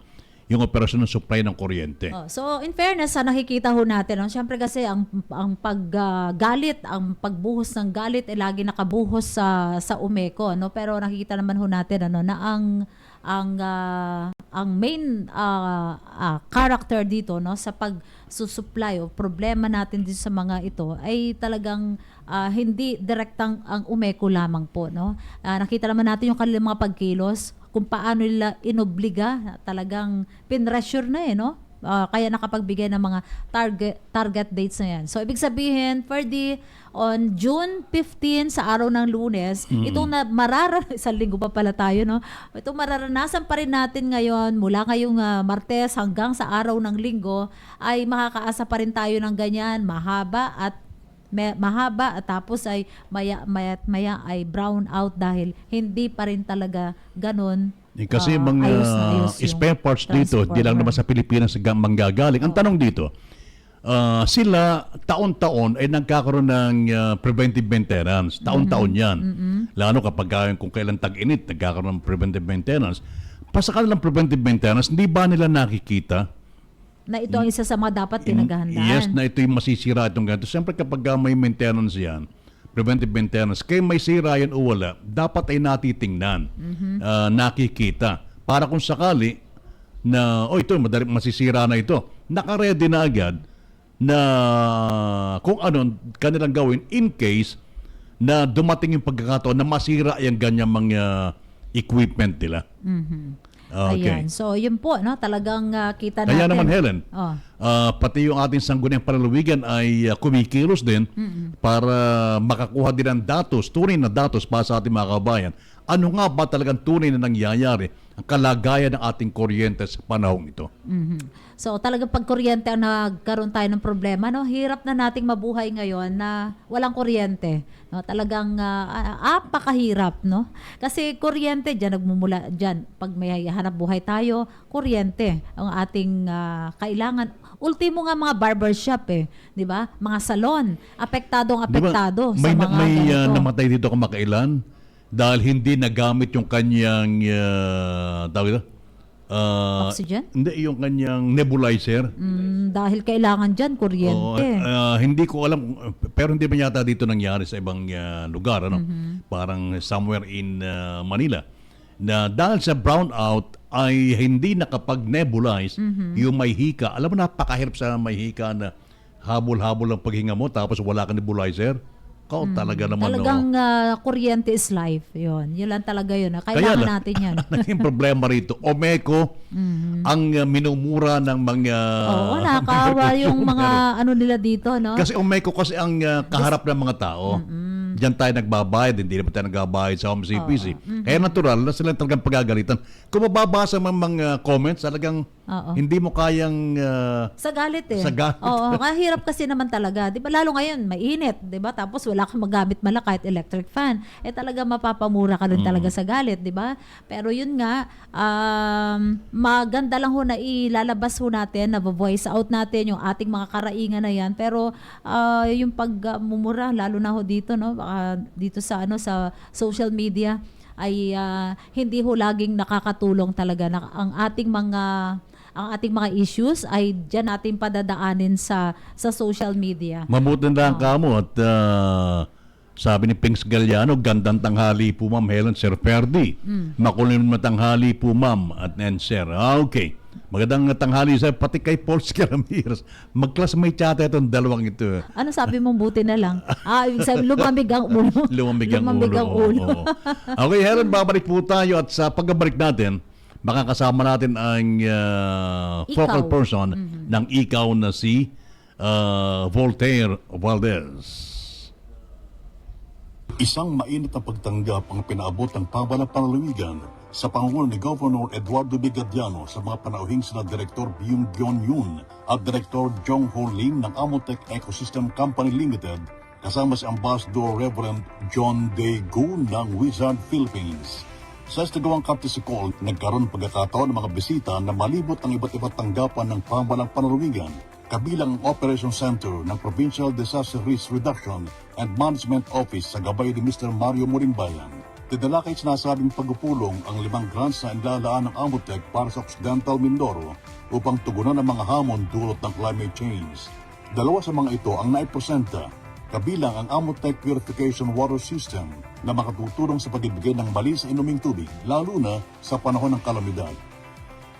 yung operasyon ng supply ng kuryente. So, in fairness, nakikita ho natin, siyempre kasi ang paggalit, ang pagbuhos ng galit ay lagi nakabuhos sa Umeco, pero nakikita naman ho natin na ang main character dito sa pagsusupply o problema natin dito sa mga ito ay talagang hindi direktang ang Umeco lamang po. Nakita naman natin yung kanilang mga pagkilos, kung paano nila inobliga, talagang pinressure na kaya nakapagbigay ng mga target dates na yan. So, ibig sabihin, on June 15 sa araw ng Lunes, itong isang linggo pa pala tayo, itong mararanasan pa rin natin ngayon, mula ngayong Martes hanggang sa araw ng Linggo, ay makakaasa pa rin tayo ng ganyan, mahaba at tapos ay maya ay brown out dahil hindi pa rin talaga ganun. Kasi mga spare parts dito, di lang naman sa Pilipinas manggagaling. Ang tanong dito, sila taon-taon ay nagkakaroon ng preventive maintenance. Taon-taon yan. Lalo kapag kung kailan tag-init, nagkakaroon ng preventive maintenance. Pa sa kanilang preventive maintenance, hindi ba nila nakikita Na ito ang isa sa mga dapat pinaghahandaan. Yes, na ito yung masisira itong ganito. Siyempre kapag may maintenance yan, preventive maintenance, kaya may sira yan o wala, dapat ay natitingnan, nakikita. Para kung sakali na, ito, masisira na ito, nakaredy na agad na kung ano kanilang gawin in case na dumating yung pagkakataon na masira yung ganyang mga equipment nila. Okay. Ayan. So, yun po, no? Talagang kita natin. Kaya naman, Helen, Oh. pati yung ating sangguniang panlalawigan ay kumikilos din para makakuha din ng datos, tunay na datos para sa ating mga kabayan. Ano nga ba talagang tunay na nangyayari ang kalagayan ng ating kuryente sa panahong ito? So, talagang pag kuryente ang nagkaroon tayo ng problema, no? Hirap na nating mabuhay ngayon na walang kuryente. No? Talagang apakahirap, no? Kasi kuryente, dyan nagmumula, dyan, pag may hanap buhay tayo, kuryente ang ating kailangan. Ultimo nga mga barbershop di ba? Mga salon, apektado sa mga may ganito. namatay dito kamakailan dahil hindi nagamit yung kanyang Oxygen? Hindi, yung kanyang nebulizer. Dahil kailangan dyan kuryente. Hindi ko alam, pero hindi ba yata dito nangyari sa ibang lugar, ano? Parang somewhere in Manila. Na dahil sa brownout ay hindi nakapag-nebulize yung may hika. Alam mo, napakahirap sa may hika na habol-habol ang paghinga mo tapos wala kang nebulizer. Talaga naman. Talagang kuryente is life. Yun lang talaga yun. Kailangan natin yan. Naging problema rito. Omeko ang minumura ng mga... Oo, nakakaawa yung mga nila dito, no? Kasi Omeko kasi ang kaharap ng mga tao. Diyan tayo nagbabayad, hindi naman tayo nagbabayad sa Home CPC. Kaya natural na sila talagang pagagalitan. Kung mababasa ng mga comments, talagang hindi mo kayang... sa galit Sa galit. Oo, kahirap kasi naman talaga. Di ba, lalo ngayon, mainit, di ba? Tapos wala kang magamit kahit electric fan. Talaga mapapamura ka rin talaga sa galit, di ba? Pero yun nga, maganda lang ho na ilalabas ho natin, na voice out natin yung ating mga karaingan na yan. Pero yung pagmumura, lalo na ho dito, no? Dito sa sa social media ay hindi ho laging nakakatulong talaga na ang ating mga issues ay diyan natin padadaanin sa social media. Mabuti na lang kamo at sabi ni Pings Galliano, gandang tanghali po Ma'am Helen, Sir Ferdy. Makulim na tanghali po Ma'am at Sir. Okay. Magandang tanghali sa pati kay Polsky Ramirez. Mag-classmate yata itong dalawang ito. Ano sabi mong buti na lang? Ibig sabihin, lumamig ang ulo. Lumamig ang ulo. Okay, Helen, babalik po tayo at sa pagbabalik natin, makakasama natin ang focal person ng ikaw na si Voltaire Valdez. Isang mainit na pagtanggap ang pinaabot ng pamahalang panlalawigan sa pangunguna ni Governor Eduardo Bigadiano sa mga panauhing sina Direktor Byung Gyon Yoon at Direktor Jong Ho Lim ng Amotech Ecosystem Company Limited kasama si Ambassador Reverend John Day Gu ng Wizard Philippines. Sa Estigawang Kaptisikol, nagkaroon pagkakataon ng mga bisita na malibot ang iba't iba't tanggapan ng pamahalang panlalawigan kabilang ang Operation Center ng Provincial Disaster Risk Reduction and Management Office sa gabay ni Mr. Mario Morimbayan. Tidala kay sinasabing pagpupulong ang 5 grants na inlalaan ng Amotech para sa Occidental Mindoro upang tugunan ang mga hamon dulot ng climate change. 2 sa mga ito ang naipresenta, kabilang ang Amotech Purification Water System na makatutulong sa pagbibigay ng malinis na inuming tubig, lalo na sa panahon ng kalamidad.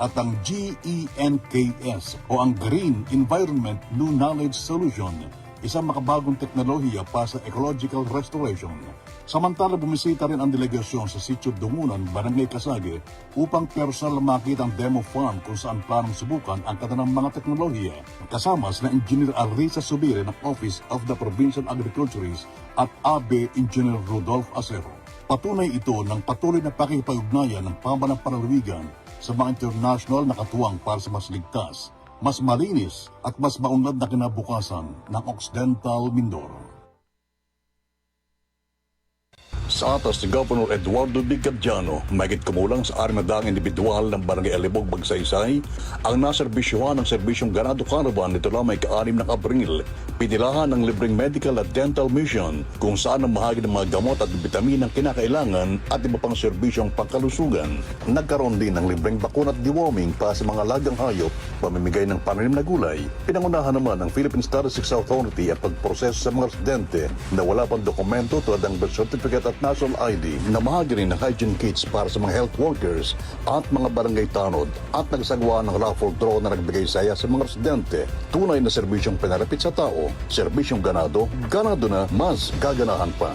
At ang GENKS o ang Green Environment New Knowledge Solution, isang makabagong teknolohiya para sa ecological restoration. Samantala, bumisita rin ang delegasyon sa Sitio Dungunan, Barangay Kasage upang personal makita ang demo farm kung saan planong subukan ang kanilang mga teknolohiya. Kasama sina Engineer Arisa Subire ng Office of the Provincial Agriculturist at AB Engineer Rudolph Acero. Patunay ito ng patuloy na pakikipag-ugnayan ng pamahalang panlalawigan sa mga international na katuwang para sa mas ligtas, mas malinis at mas maunlad na kinabukasan ng Occidental Mindoro. sa atas ni Governor Eduardo Bigadjano, mahigit kumulang sa 60 individual ng Barangay Alibog, Bagsaysay ang naserbisyohan ng serbisyong Ganado Caravan nito lamang ika-6 ng Abril. Pinilahan ng libreng medical at dental mission kung saan ang mahagi ng mga gamot at bitamin ang kinakailangan at iba pang serbisyong pangkalusugan. Nagkaroon din ng libreng bakuna at deworming para sa mga alagang hayop, pamimigay ng pananim na gulay. Pinangunahan naman ng Philippine Statistics Authority at pagproseso sa mga residente na wala pang dokumento tulad ng birth certificate at national ID, na mahagi rin ng hygiene kits para sa mga health workers at mga barangay tanod, at nagsagawa ng raffle draw na nagbigay saya sa mga residente. Tunay na serbisyong pinarapit sa tao, serbisyong ganado, ganado na mas gaganahan pa.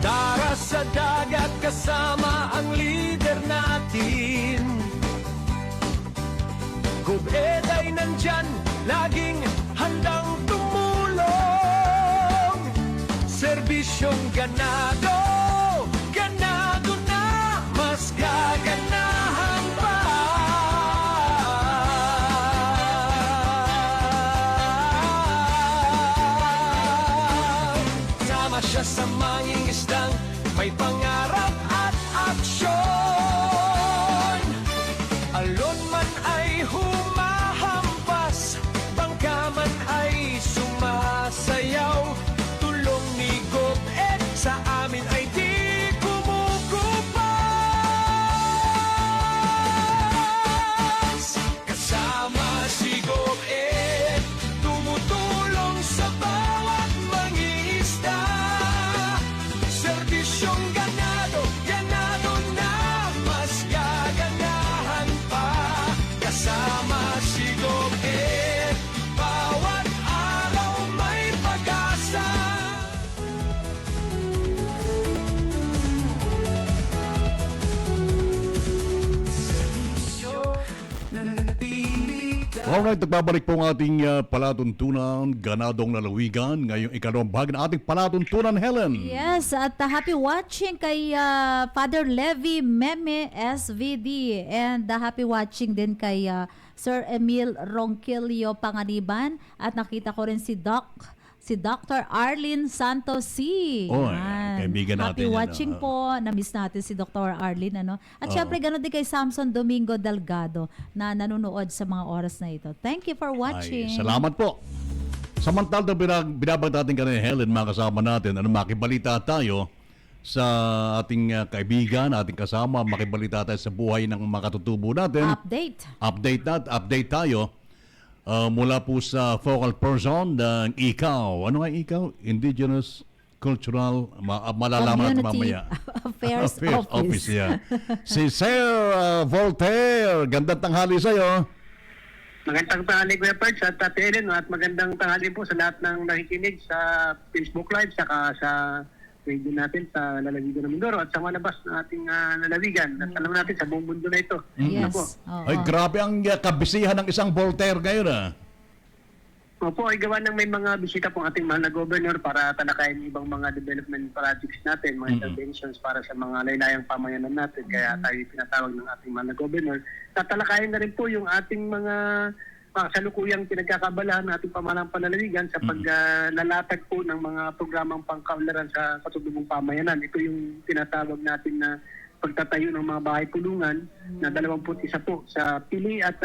Tara sa dagat kasama ang leader natin. Gub-ed ay nandyan, laging handang tumulong. Serbisyong ganado, ganado na, mas gaganahan pa. Sama siya sa mangingisdang may pangarap at aksyon. Alon man ay humahampas, bangka man ay sumasayaw. Tulong ni Gub-ed sa amin ay di kumukupas. Kasama si Gub-ed, tumutulong sa bawat mangingisda. Serbisyong ganado, ganado na, mas gaganahan pa. Kasama si Gub-ed, bawat araw may pag-asa. Serbisyo na nanatili. Alright, nagbabalik po ang ating palatuntunan, ganadong lalawigan. Ngayong ikalawang bahagi ng ating palatuntunan, Helen. Yes, at happy watching kay Father Levi Meme SVD, and happy watching din kay Sir Emil Ronquillo Panganiban, at nakita ko rin si Dr. Arlene Santos C. Oh, Yan. kaibigan natin Happy yan, watching po. Na-miss natin si Dr. Arlene. Ano? At syempre, ganoon din kay Samson Domingo Delgado na nanonood sa mga oras na ito. Thank you for watching. Ay, salamat po. Samantala, binabag natin kanina, Helen, mga kasama natin, makibalita tayo sa ating kaibigan, ating kasama, makibalita tayo sa buhay ng mga katutubo natin. Update tayo. Mula po sa focal person ng ICAO. Ano nga ICAO? Indigenous Cultural, malalaman natin mamaya. Affairs Office. Yeah. Si Sir Voltaire, gandang tanghali sa'yo. Magandang tanghali, Kuya Perch at Ate Ellen, at magandang tanghali po sa lahat ng nakikinig sa Facebook Live, saka sa radio natin sa lalawigan ng Mindoro at sa mga labas ng ating lalawigan. At alam natin sa buong mundo na ito. Yes. Ano po? Ay, grabe ang kabisihan ng isang Voltaire ngayon. Opo, ay gawa ng may mga bisita pong ating mahal na governor para talakayin ibang mga development projects natin, mga interventions para sa mga laylayang pamayanan natin. Kaya tayo pinatawag ng ating mahal na governor. Tatalakayin na rin po yung ating mga kasalukuyang pinagkakabalahan ng ating pamahalang panlalawigan sa paglalatag po ng mga programang pangkaunlaran sa katutubong pamayanan. Ito yung tinatawag natin na pagtatayo ng mga bahay pulungan na 21 po sa pili at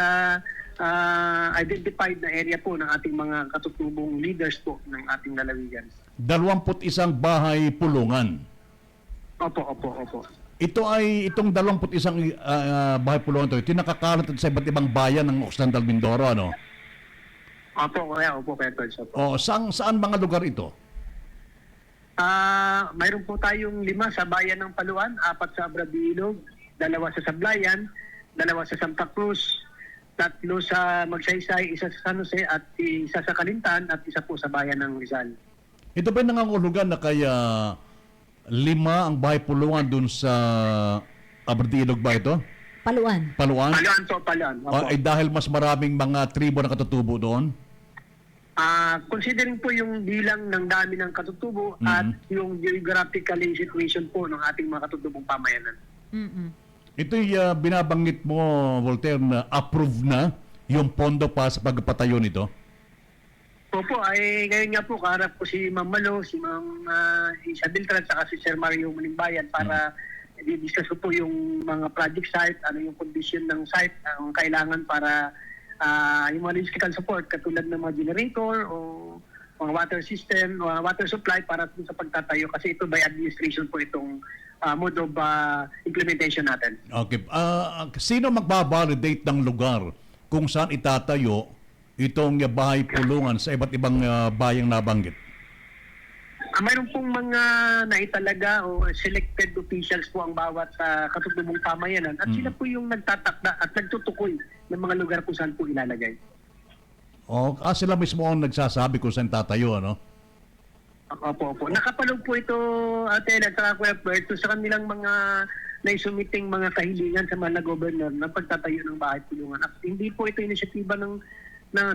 identified na area po ng ating mga katutubong leaders po ng ating lalawigan. 21 bahay pulungan. Opo. Itong 21 bahay pulungan ito nakakalat sa iba't ibang bayan ng Occidental Mindoro, ano? Opo, Kuya Tods. Opo. Saan mga lugar ito? Mayroon po tayong 5 sa bayan ng Paluan, 4 sa Abrabilog, 2 sa Sablayan, 2 sa Santa Cruz, 3 sa Magsaysay, 1 sa San Jose at 1 sa Kalintan at 1 po sa bayan ng Rizal. Ito ba nangangulugan na kaya 5 ang bahay pulungan dun sa Aberdilog ba ito? Paluan. Paluan? Paluan. Opo. Ay dahil mas maraming mga tribo na katutubo doon? Considering po yung bilang ng dami ng katutubo at yung geographically situation po ng ating mga katutubong pamayanan. Ito'y binabanggit mo, Voltaire, na approve na yung pondo pa sa pagpatayo nito? Opo, ay ngayon nga po kaharap po si Ma'am Malo, si Ma'am Isabel Tran, saka si Sir Mario Manimbayan para i-discuss po yung mga project site, ano yung condition ng site, ang kailangan para yung mga logistical support katulad ng mga generator o mga water system o water supply para sa pagtatayo kasi ito by administration po itong mode of implementation natin. Okay. Sino magbabalidate ng lugar kung saan itatayo itong bahay pulungan sa iba't ibang bayang nabanggit? Mayroon pong mga naitalaga o selected officials po ang bawat katutubong pamayanan at sila po yung nagtatakda at nagtutukoy ng mga lugar kung saan po ilalagay. Sila mismo ang nagsasabi kung saan tatayo, ano? Opo. Nakapalog po ito, Ate, at saka Kuya Puerto sa kanilang mga naisumiting mga kahilingan sa mga gobernador ng pagtatayo ng bahay pulungan. At hindi po ito inisyatiba ng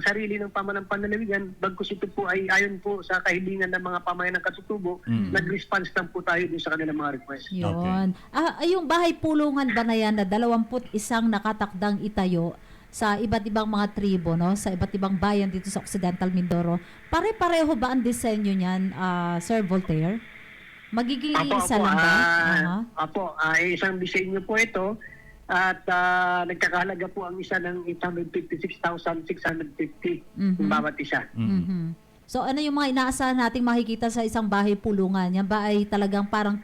sarili ng pamalang panlalawigan, bagkus ito po ay ayon po sa kahilingan ng mga pamayan ng katutubo, nag-response lang po tayo din sa kanilang mga request. Yun. Yung bahay pulungan ba na yan na 21 nakatakdang itayo sa iba't ibang mga tribo, no? Sa iba't ibang bayan dito sa Occidental Mindoro, pare-pareho ba ang disenyo niyan, Sir Voltaire? Magiging isa lang ba? Isang disenyo po ito. At nagkakahalaga po ang isa ng 856,650 bawat isa. So ano yung mga inaasahan nating makikita sa isang bahay pulungan? Yan ba ay talagang parang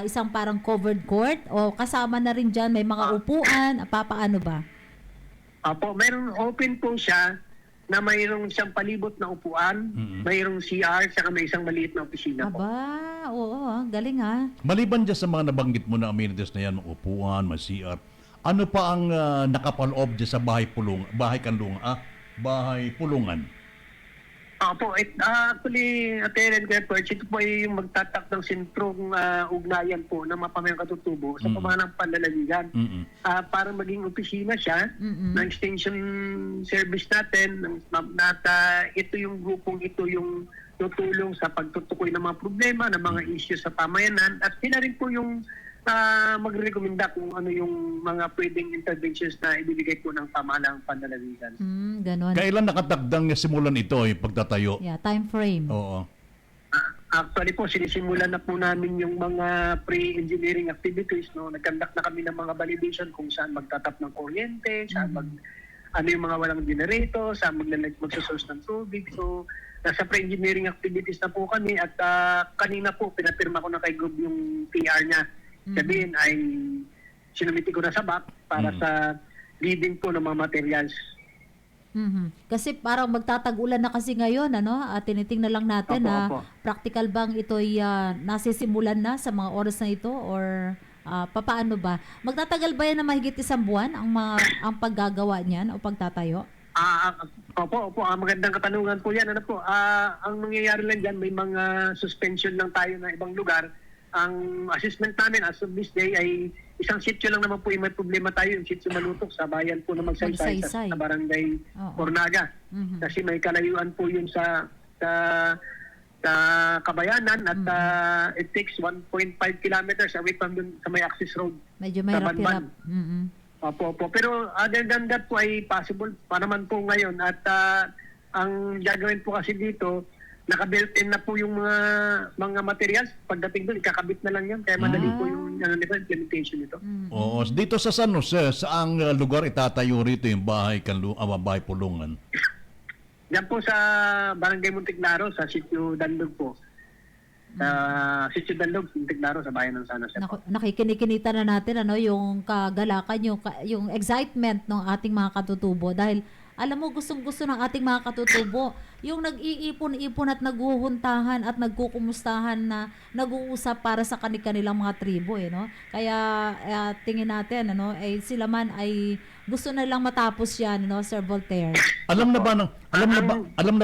isang parang covered court o kasama na rin dyan may mga upuan? Papaano ba? Mayroon open po siya na mayroong isang palibot na upuan, mayroong CR, saka may isang maliit na opisina po. Oo, galing ha. Maliban dyan sa mga nabanggit mo na amenities na yan, mga upuan, mga CR, ano pa ang nakapaloob dyan sa bahay pulungan? Actually, Ate Kuya Perch, ito po ay yung magtatak ng sentrong ugnayan po ng mga pamayang katutubo sa pamanang panlalawigan. Para maging opisina siya ng extension service natin, ito yung grupong ito yung tutulong sa pagtutukoy ng mga problema, ng mga issues sa pamayanan, at sila rin po yung magre-recommenda kung ano yung mga pwedeng interventions na ibibigay po ng pamahalang panlalawigan. Ganon. Kailan nakatakdang simulan ito yung pagtatayo? Yeah, time frame. Oo. Actually po, sinisimulan na po namin yung mga pre-engineering activities. No? Nag-conduct na kami ng mga validation kung saan magtatap ng kuryente, saan ano yung mga walang generator, saan magsasource ng tubig. So, nasa pre-engineering activities na po kami at kanina po, pinapirma ko na kay Gov yung PR niya. Sabihin ay sinumiti ko na sa BAC para sa leading po ng mga materials. Kasi parang magtatag-ulan na kasi ngayon, ano? At tinitingnan lang natin practical bang ito'y nasisimulan na sa mga oras na ito or papaano ba? Magtatagal ba yan na mahigit 1 buwan ang paggagawa niyan o pagtatayo? Opo, magandang katanungan po yan. Ang mangyayari lang dyan, may mga suspension lang tayo na ibang lugar. Ang assessment namin as of this day ay isang sityo lang naman po yung may problema tayo, yung sityo Malutok sa bayan po ng Magsaysay sa barangay Cornaga. Kasi may kalayuan po yun sa Kabayanan at it takes 1.5 kilometers away from dun sa may access road. Medyo may hirap-hirap. Opo. Pero other than that po ay possible pa naman po ngayon at ang gagawin po kasi dito, naka-built-in na po yung mga materials. Pagdating doon, ikakabit na lang yan. Kaya madali po yung implementation nito. Oo. Dito sa San Jose, saang lugar itatayo rito yung bahay pulungan? Diyan po sa Barangay Montegnaro, sa Sitio Danlog po. Sitio Danlog, Montegnaro, sa bayan ng San Jose po. Nakikinikinita na natin yung kagalakan, yung excitement ng ating mga katutubo dahil Alam mo, gustong-gusto ng ating mga katutubo. Yung nag-iipon-ipon at naghuhuntahan at nagkukumustahan na nag-uusap para sa kanilang mga tribo, no? Kaya tingin natin, sila man ay gusto na lang matapos yan, no, Sir Voltaire. Alam na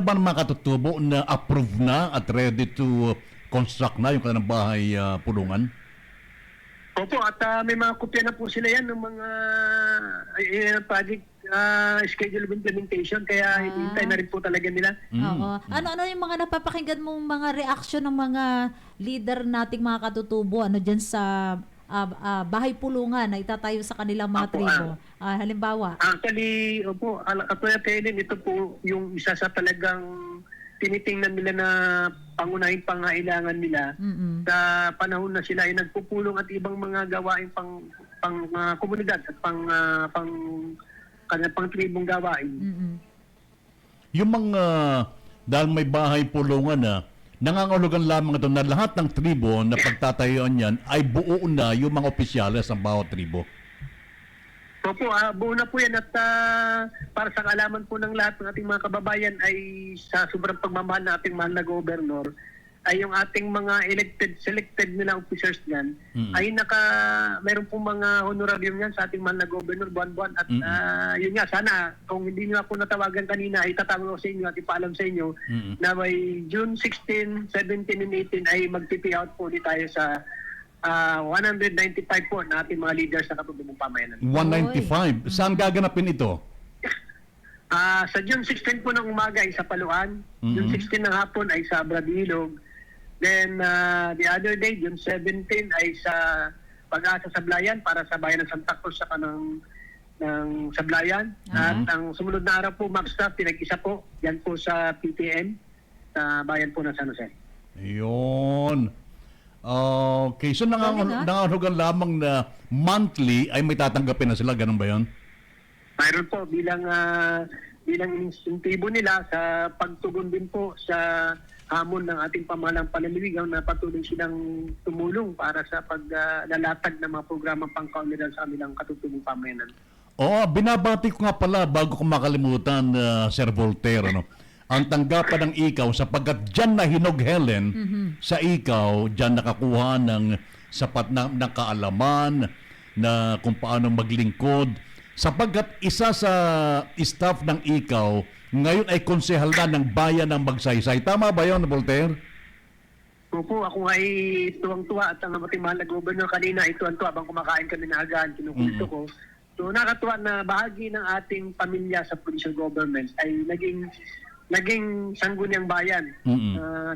ba ng mga katutubo na approve na at ready to construct na yung kanilang bahay pulungan? Opo, at may mga kopya na po sila yan ng mga project schedule of implementation, kaya hinihintay na rin po talaga nila. Oo. Ano yung mga napapakinggan mong mga reaction ng mga leader nating mga katutubo dyan sa bahay pulungan na itatayo sa kanilang mga tribo? Halimbawa. Actually, opo, katulad kayo din, ito po yung isa sa talagang tinitingnan nila na pangunahing pangailangan nila sa panahon na sila ay nagpupulong at ibang mga gawain pang komunidad at pang tribong gawain. Yung mga, dahil may bahay pulungan na, nangangahulugan lamang ito na lahat ng tribo na pagtatayuan yan ay buo na yung mga opisyales ng bawat tribo. Opo, buo na po yan at para sa kaalaman po ng lahat ng ating mga kababayan ay sa sobrang pagmamahal ng ating mahal na gobernur ay yung ating mga selected nila officers niyan ay mayroon pong mga honorarium yan sa ating mahal na gobernur buwan-buwan at yun nga, sana kung hindi nyo ako natawagan kanina ay tatawag ko sa inyo at ipaalam sa inyo na by June 16, 17, and 18 ay mag-TP out po ulit tayo sa 195 po na ating mga leaders sa katutubong pamayanan. 195? Saan gaganapin ito? Sa June 16 po ng umaga ay sa Paluan. June 16 ng hapon ay sa Abradilog. Then the other day, June 17 ay sa Pag-asa Sablayan para sa bayan ng Santa Cruz sa ng Sablayan. At ang sumunod na araw po, Magstaff, pinag-isa po. Yan po sa PTM sa bayan po ng San Jose. Yun. Okay, so nangangahulugan lamang na monthly ay may tatanggapin na sila, ganun ba yun? Mayroon po bilang insentibo nila sa pagtugon din po sa hamon ng ating pamahalang panlalawigan na patuloy silang tumulong para sa paglalatag ng mga programang pangkaunlaran sa kanilang katutubong pamayanan. Binabati ko nga pala bago ko makalimutan, Sir Voltaire, ang tanggapan ng ikaw sapagkat dyan na hinog Helen sa ikaw, dyan nakakuha ng sapat na kaalaman na kung paano maglingkod sapagkat isa sa staff ng ikaw ngayon ay konsehal na ng bayan ng Magsaysay. Tama ba yun, Voltaire? Opo, ako ay tuwang-tuwa at ang ating mahal na gobernur kanina ay tuwang-tuwa habang kumakain kami na agaan, kinukulto ko. So nakatuwa na bahagi ng ating pamilya sa provincial government ay naging sangguniang bayan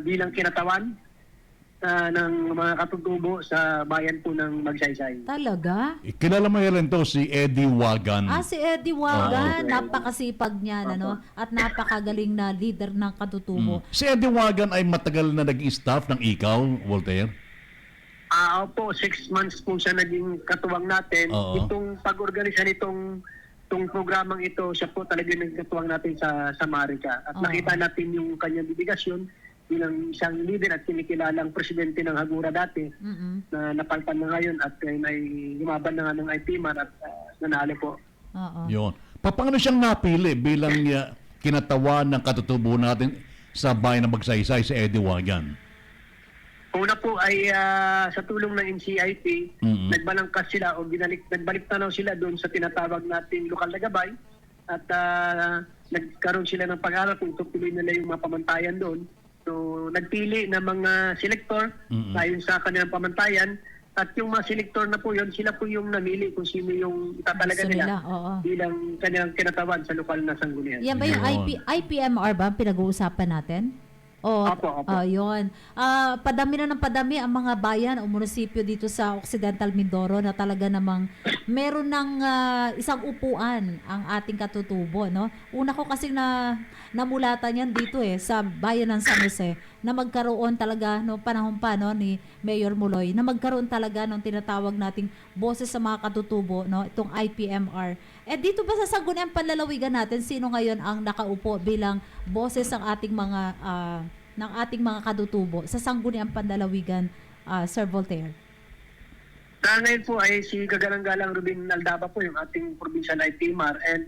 bilang kinatawan ng mga katutubo sa bayan po ng Magsaysay. Talaga? Kilala mo rin to, si Eddie Wagan. Si Eddie Wagan. Napakasipag niyan, at napakagaling na leader ng katutubo. Si Eddie Wagan ay matagal na naging staff ng ikaw, Voltaire? Opo, 6 months po siya naging katuwang natin. Itong pag-organisa nitong programang ito, siya po talaga yung nagkatuwang natin sa Marica. At nakita natin yung kanyang dedigasyon bilang isang leader at kinikilalang presidente ng Hagura dati na napalpan na ngayon at ay lumaban na nga ng IPMAR at nanalo po. Yun. Paano siyang napili bilang kinatawan ng katutubo natin sa bayan ng Magsaysay, si Eddie Wagan? Una po ay sa tulong ng NCIP, nagbalangkas sila o nagbalik tanaw sila doon sa tinatawag nating lokal na gabay at nagkaroon sila ng pag-aaral kung tutuloy nila yung mga pamantayan doon. So nagpili ng mga selector ayon sa kanilang pamantayan at yung mga selector na po yun, sila po yung namili kung sino yung itatalaga nila bilang kanilang kinatawan sa lokal na sanggunian. Yan ba yung IPMR ba pinag-uusapan natin? Opo. Yun. Padami na ng padami ang mga bayan o munisipyo dito sa Occidental Mindoro na talaga namang meron ng isang upuan ang ating katutubo, no? Una ko kasi namulatan yan dito sa bayan ng San Jose na magkaroon talaga panahon pa ni Mayor Muloy na magkaroon talaga ng tinatawag nating boses sa mga katutubo, no? Itong IPMR. Dito ba sa Sangguniang Panlalawigan natin, sino ngayon ang nakaupo bilang boses ng ating mga katutubo sa Sangguniang Panlalawigan, Sir Voltaire? Ngayon po ay si Kagalang-galang Ruben Aldaba po yung ating provincial IPMR and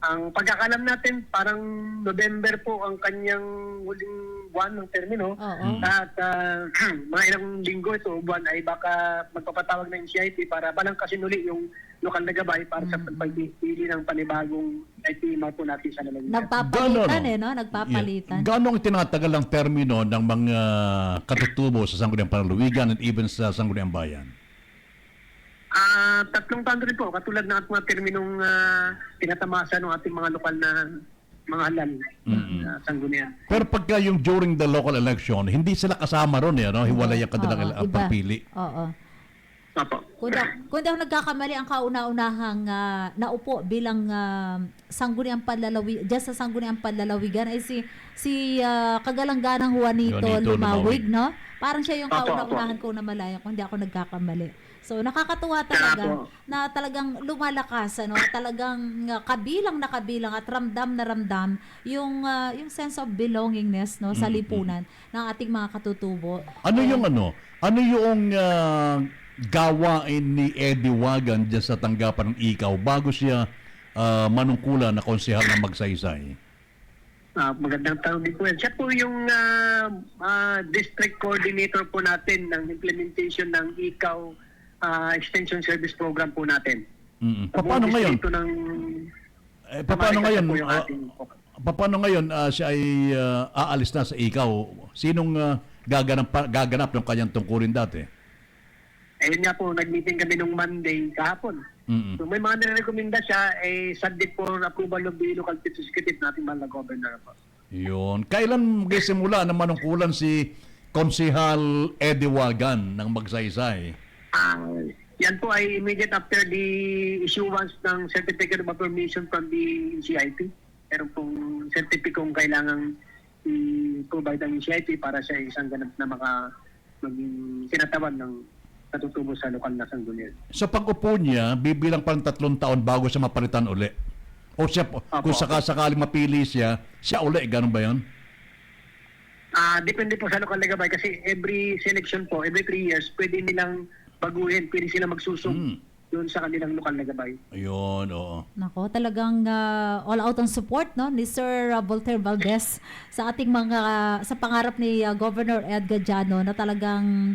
Ang pagkakalam natin, parang November po ang kanyang huling buwan ng termino. At mga ilang linggo ito, buwan, ay baka magpapatawag ng NCIP para balangkasin uli yung lokal na gabay para sa pagpili ng panibagong item po natin sa lalawigan. Nagpapalitan no? Nagpapalitan. Gano'ng itinatagal ang termino ng mga katutubo sa Sangguniang Panlalawigan at even sa Sangguniang Bayan? 3 taon rin po, katulad ng at mga terminong tinatamasa ng ating mga lokal na mga halal na sanggunian. Pero pagka yung during the local election, hindi sila kasama ron no? Hiwalay ang kanilang pagpili. Oo. Opo. Kung di ako nagkakamali, ang kauna-unahang naupo bilang sangguniang panlalawigan, dyan sa sangguniang panlalawigan ay si Kagalangganang Juanito Lumawig, no? Parang siya yung kauna-unahan ko na malayo, kung di ako nagkakamali. So nakakatuwa talaga na talagang lumalakas, ano, talagang kabilang na kabilang at ramdam na ramdam yung sense of belongingness, no, sa lipunan ng ating mga katutubo. Ano yung gawain ni Eddie Wagan dyan sa tanggapan ng ikaw bago siya manungkulan na konsehal ng Magsaysay? Magandang tanong din po yan. Siya po yung district coordinator po natin ng implementation ng ikaw extension service program po natin. Paano ngayon? Paano ngayon siya ay aalis na sa ikaw? Sinong gaganap ng kanyang tungkulin dati? Ayun nga po, nag-meeting kami nung Monday kahapon. So may mga nirekomenda siya subject for approval of the local executive natin mahal na governor po. Yun. Kailan magsimula na manungkulan si Konsehal Eddie Wagan ng Magsaysay? Yan po ay immediate after the issuance ng Certificate of Affirmation from the NCIP. Meron pong certificate kailangang i-provide ang NCIP para sa isang ganap na maging sinatawan ng katutubo sa lokal na sanggunian. Sa pag-upo niya, bibilang pa ng 3 taon bago siya mapalitan uli? O siya, kung sakasakaling mapili siya uli, ganun ba yan? Depende po sa lokal na gabay kasi every selection po, every 3 years, pwede nilang baguhin, pwede sila magsusog doon sa kanilang lokal na gabay. Ayun, oo. Nako, talagang all out ang support, no, ni Sir Voltaire Valdez sa ating sa pangarap ni Governor Edgar Jano na talagang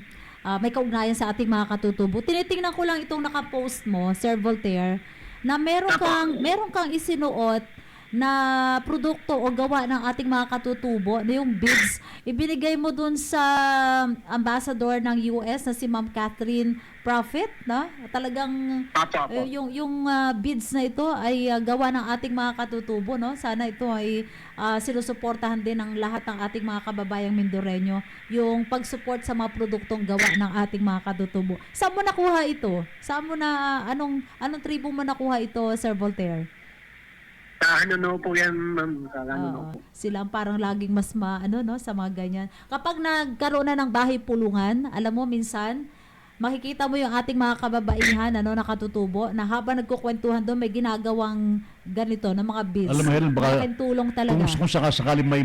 may kaugnayan sa ating mga katutubo. Tinitingnan ko lang itong nakapost mo, Sir Voltaire, na meron kang isinuot na produkto o gawa ng ating mga katutubo, na yung beads, ibinigay mo dun sa ambassador ng US na si Ma'am Catherine Prophet, no? Talagang yung beads na ito ay gawa ng ating mga katutubo, no? Sana ito ay sinusuportahan din ng lahat ng ating mga kababayang Mindoreño, yung pag-support sa mga produktong gawa ng ating mga katutubo. Saan mo nakuha ito? Anong tribo mo nakuha ito, Sir Voltaire? Po yan, ma'am. Sila ang parang laging mas sa mga ganyan. Kapag nagkaroon na ng bahay pulungan, alam mo, minsan, makikita mo yung ating mga kababaihan, nakatutubo, na habang nagkukwentuhan doon, may ginagawang ganito, na mga beads. Alam mo, Helen, baka malaking tulong talaga. Kung sakasakali may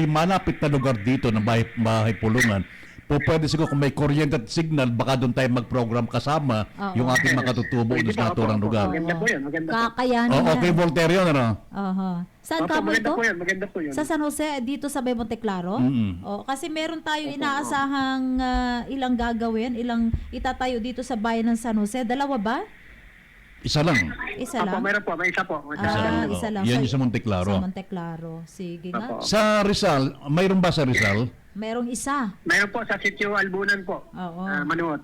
malapit na lugar dito ng bahay pulungan, pwede siguro kung may kuryente at signal, baka doon tayo mag-program kasama yung ating makatutubo sa naturang lugar. Maganda po yun. Kakayanin okay, Voltaire yun, Saan ka mo ito? Maganda po yun. Sa San Jose, dito sa Monte Claro? Kasi meron tayong inaasahang ilang gagawin, ilang itatayo dito sa bayan ng San Jose. Dalawa ba? Isa lang. Isa lang? Meron po, may isa po. Isa lang. Yan yung sa Monte Claro. Sa Monte Claro. Sige nga. Sa Rizal, mayroon ba sa Rizal? Merong isa. Mayroon po sa Sitio Albunan po. Manuot.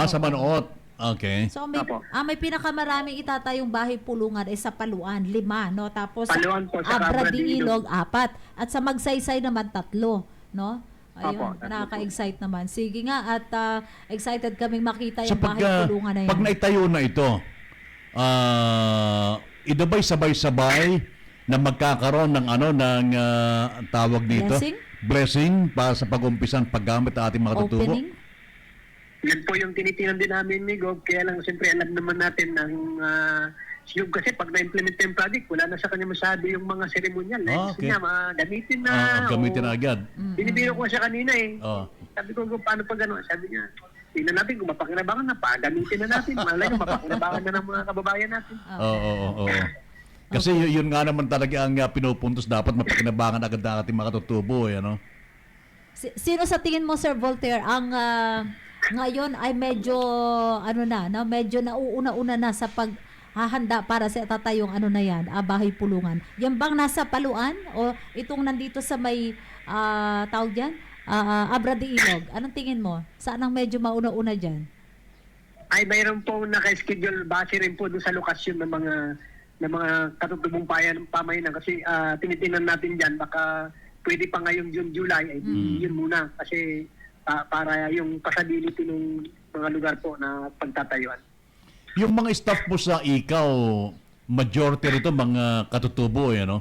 Sa Manuot. Okay. So may pinakamaraming itatayong bahay pulungan ay sa Paluan, 5, no? Tapos Paluan po, sa Abra de Ilog, 4. At sa Magsaysay naman 3, no? Ayun, nakaka-excite naman. Sige nga, at excited kaming makita yung bahay pulungan na yan. Pag naitayo na ito, ito ba'y sabay-sabay na magkakaroon ng tawag dito? Blessing para sa pag-umpisan paggamit ng ating mga tutubo? Yan po yung tinitingnan din namin ni Gov. Kaya lang siyempre alam naman natin ng Siyog kasi pag na-implement yung project, wala na sa kanya masyado yung mga seremonyal. Gusto niya, gamitin na. Gamitin na agad. Binibiro ko siya kanina Sabi ko, paano pa gano'n? Sabi niya, tingnan natin kung mapakinabangan na, gamitin na natin. Malay ko, mapakinabangan na ng mga kababayan natin. Oo. Kasi yun nga naman talaga ang pinupuntos, dapat mapakinabangan agad ang ating mga katutubo, ano? Sino sa tingin mo, Sir Voltaire, ang ngayon ay medyo medyo nauuna-una na sa paghahanda para sa tatayong bahay pulungan? Yan bang nasa Paluan o itong nandito sa may tawag diyan? Abra de Ilog? Anong tingin mo? Saan ang medyo mauna-una diyan? Ay mayroon pong naka-schedule base rin po doon sa lokasyon ng mga katutubong pamayanan kasi tinitingnan natin diyan baka pwede pa ngayong June, July ay yun muna kasi para yung possibility ng mga lugar po na pagtatayuan. Yung mga staff mo sa ikaw, majority rito mga katutubo, ano?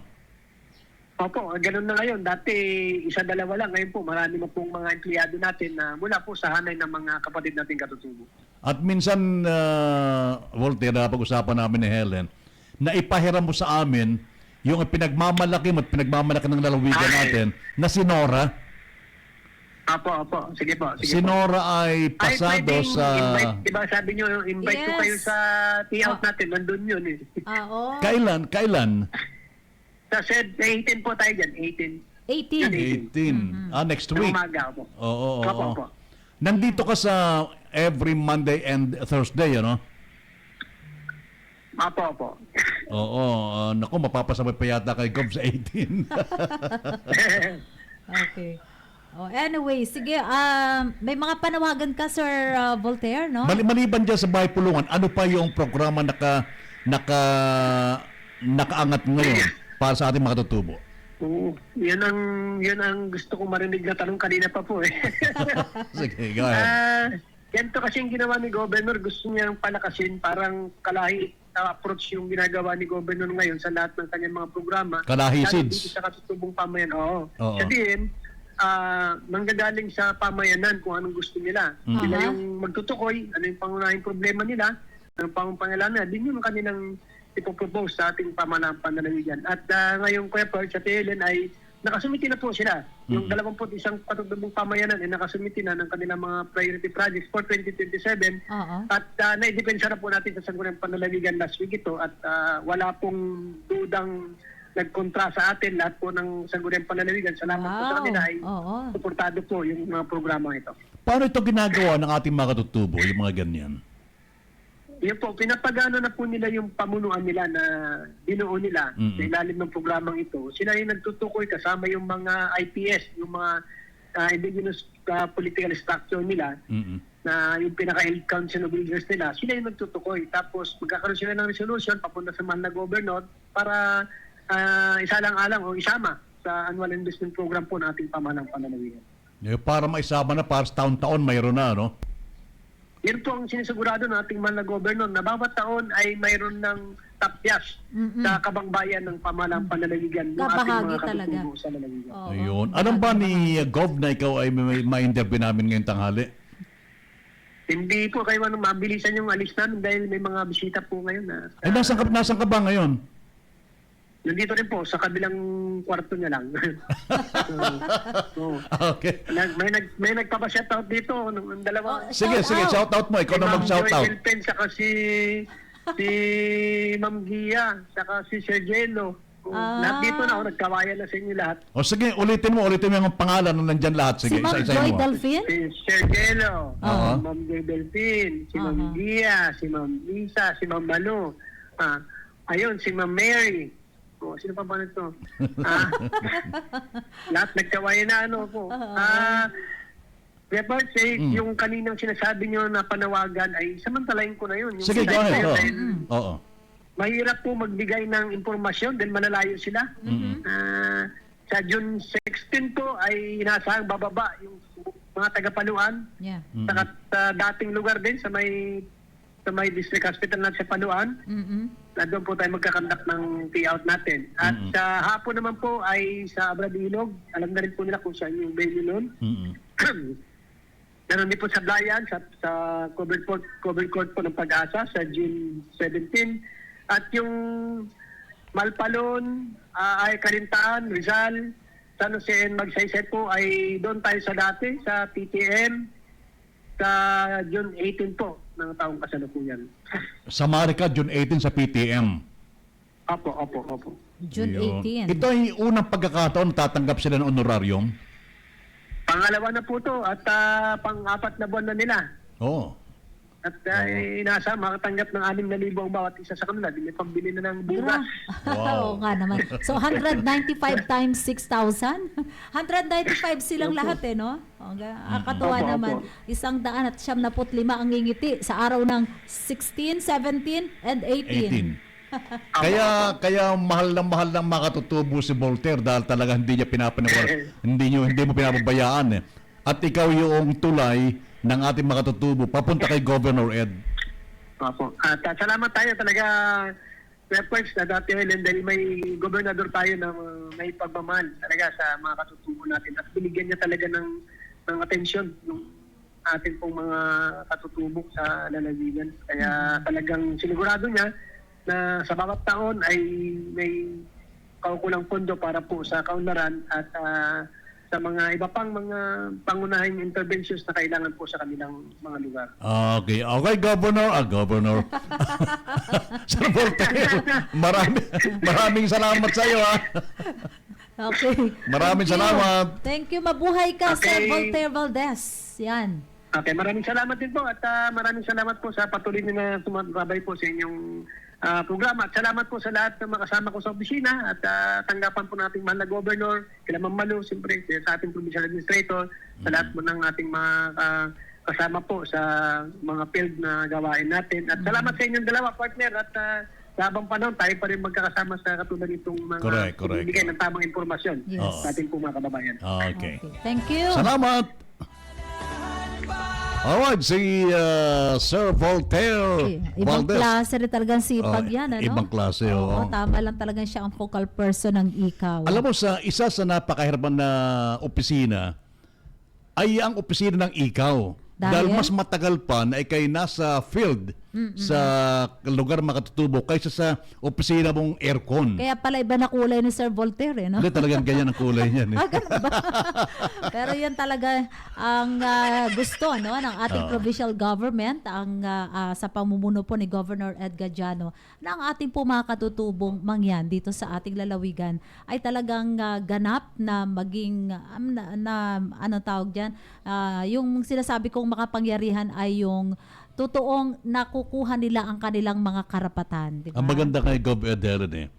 Opo, ganun na ngayon. Dati, isa-dalawa lang. Ngayon po, marami na pong mga empleyado natin na mula po sa hanay ng mga kapatid natin katutubo. At minsan, Voltaire, pag-usapan namin ni Helen, na ipahiram mo sa amin yung pinagmamalaki at pinagmamalaki ng lalawigan natin na si Nora. Opo. Sige po. Si Nora ay pasado sa... Invite, diba sabi nyo, invite ko kayo sa tea-out natin. Nandun yun eh. Oo. Kailan? Sa 18 po tayo dyan. 18. 18. Next week. Umaga po. Oo. Opo. Nandito ka sa every Monday and Thursday, ano? Opo. Oo. Naku, mapapasabay pa yata kay Gob sa 18. Okay. Anyway, sige, may mga panawagan ka, Sir Voltaire, no? Maliban dyan sa bahay pulungan, ano pa yung programa nakaangat ngayon para sa ating mga katutubo? Oo, yun ang gusto kong marinig na tanong kanina pa po eh. Sige, go ahead. Yan to kasi yung ginawa ni Governor, gusto niyang palakasin, parang kalahi approach yung ginagawa ni Governor ngayon sa lahat ng kanyang mga programa. Kalahi Lalo seeds. dito sa katutubong pamayanan. Oo. Oo. Sabihin, manggagaling sa pamayanan kung anong gusto nila. Sila yung magtutukoy, ano yung pangunahing problema nila, anong pangangailangan nila, din yung kanilang ipopropose sa ating pamanang panlalawigan. At ngayong Kuya Pearl sa TLN ay nakasumiti na po sila. Yung 21 katutubong pamayanan ay nakasumiti na ng kanilang mga priority projects for 2027. At naidepensa na po natin sa Sangguniang Panlalawigan last week ito at wala pong dudang nagkontra sa atin lahat po ng Sangguniang Panlalawigan. Salamat po sa kanila ay suportado po yung mga programa ito. Paano ito ginagawa ng ating mga katutubo, yung mga ganyan? Yun po, pinapagana na po nila yung pamunuan nila na binuo nila sa ilalim ng programang ito. Sila yung nagtutukoy kasama yung mga IPS, yung mga indigenous political structure nila na yung pinaka-health council of leaders nila. Sila yung nagtutukoy. Tapos magkakaroon sila ng resolution papunta sa mahal na governor para isalang-alang o isama sa annual investment program po ng ating pamahalang panlalawigan. Para maisama na, para sa taon-taon mayroon na, no? Yan po ang sinisigurado ng ating mahal na governor na bawat taon ay mayroon ng tapyas sa kabangbayan ng pamahalang panlalawigan ng ating mga katutubo sa lalawigan. Ayun. Anong ba ni Gov na ikaw ay ma-interview namin ngayong tanghali? Hindi po kayo mabilisan yung alis namin dahil may mga bisita po ngayon na... Nasaan ka ba ngayon? Nandito rin po, sa kabilang kwarto niya lang. Okay. May nagpapa-shoutout dito, ng dalawa. Sige, shoutout mo. Ikaw na mag-shoutout. Si Ma'am Joy Delpen, saka si Ma'am Gia, saka si Sir Jello. Lahat dito na, nagkawayan na sa inyo lahat. O sige, ulitin mo yung pangalan na nandyan lahat. Sige, si Ma'am Joy Delpen? Si Sir Jello, Ma'am Joy Delpen, si Ma'am Gia, si Ma'am Lisa, si Ma'am Malo. Ayun, si Ma'am Mary. Sino pa ba nito? Lahat nagkawayan na po. Therefore, yung kaninang sinasabi nyo na panawagan ay samantalayin ko na yun. Sige, go ahead. Oo. Mahirap po magbigay ng impormasyon dahil malalayo sila. Sa June 16 po ay inasahang bababa yung mga taga-Paluan. Sa dating lugar din sa may district hospital natin sa Paluan. Na doon po tayo magkakandak ng payout natin. At sa hapon naman po ay sa Abra de Ilog. Alam na rin po nila kung saan yung venue nun. Naroon din po sa Blayan, sa covered court po ng Pag-asa sa June 17. At yung Malpalon, ay Carintaan, Rizal, San Jose and Magsaysay po ay doon tayo sa dati, sa PTM, sa June 18 po ng taong kasalukuyan. Sa Marica, June 18 sa PTM. Opo. June Yun. 18. Ito ay unang pagkakataon tatanggap sila ng honorarium. Pangalawa na po to at pang-apat na buwan na nila. Oo. At inasa makatanggap ng 6,000 ang bawat isa sa kanila. May pambili na ng bugas. Oo nga naman. So 195 times 6,000? 195 silang lahat no? Katuwa Opo, naman. opo. 175 ang ngingiti sa araw ng 16, 17, and 18. Kaya mahal ng makatutubo si Voltaire dahil talaga hindi niya hindi mo pinapabayaan. At ikaw yung tulay ng ating makatutubo papunta kay Governor Ed. Opo. At salamat tayo talaga, Kuya Perks, na dati dahil may gobernador tayo na may pagmamahal talaga sa mga katutubo natin. At binigyan niya talaga ng atensyon yung ating pong mga katutubo sa lalawigan. Kaya talagang sinigurado niya na sa bawat taon ay may kaukulang pondo para po sa kaunlaran at sa mga iba pang mga pangunahing interventions na kailangan po sa kanilang mga lugar. Okay, Governor. Sir Voltaire, maraming salamat sa iyo ha. Okay. Maraming salamat. Thank you. Mabuhay ka, Sir Okay. Voltaire Valdez. Yan. Okay, maraming salamat din po at maraming salamat po sa patuloy na sumaybay po sa inyong programa. At salamat po sa lahat ng makasama ko sa opisina at tanggapan po nating mahal na Governor, kila Ma'am Malu, siyempre sa ating Provincial Administrator, sa lahat po ng ating mga kasama po sa mga field na gawain natin. At salamat sa inyong dalawa, partner, at sa habang panahon, tayo pa rin magkakasama sa katulad nitong mga Correct. bigay ng tamang impormasyon Yes. sa ating po mga kababayan. Okay. Thank you. Salamat. Alright, si Sir Voltaire Ibang Valdez. klase rin talagang sipag yan, ano? Ibang klase, oo. Tama lang talagang siya ang focal person ng ikaw. Alam mo, sa isa sa napakahirapan na opisina ay ang opisina ng ikaw. Dahil mas matagal pa na ikay nasa field sa lugar makatutubo kaysa sa opisina mong aircon. Kaya pala iba na kulay ni Sir Voltaire, no? Hindi, talagang ganyan ang kulay niyan. Ganun ba? Pero yan talaga ang gusto no ng ating provincial government, ang sa pamumuno po ni Governor Ed Gadiano, na ang ating po mga katutubong mangyan dito sa ating lalawigan ay talagang ganap na maging ano tawag diyan, yung sinasabi kong makapangyarihan ay yung totoong nakukuha nila ang kanilang mga karapatan, di ba? Ang maganda kay Gov. Ed Helen,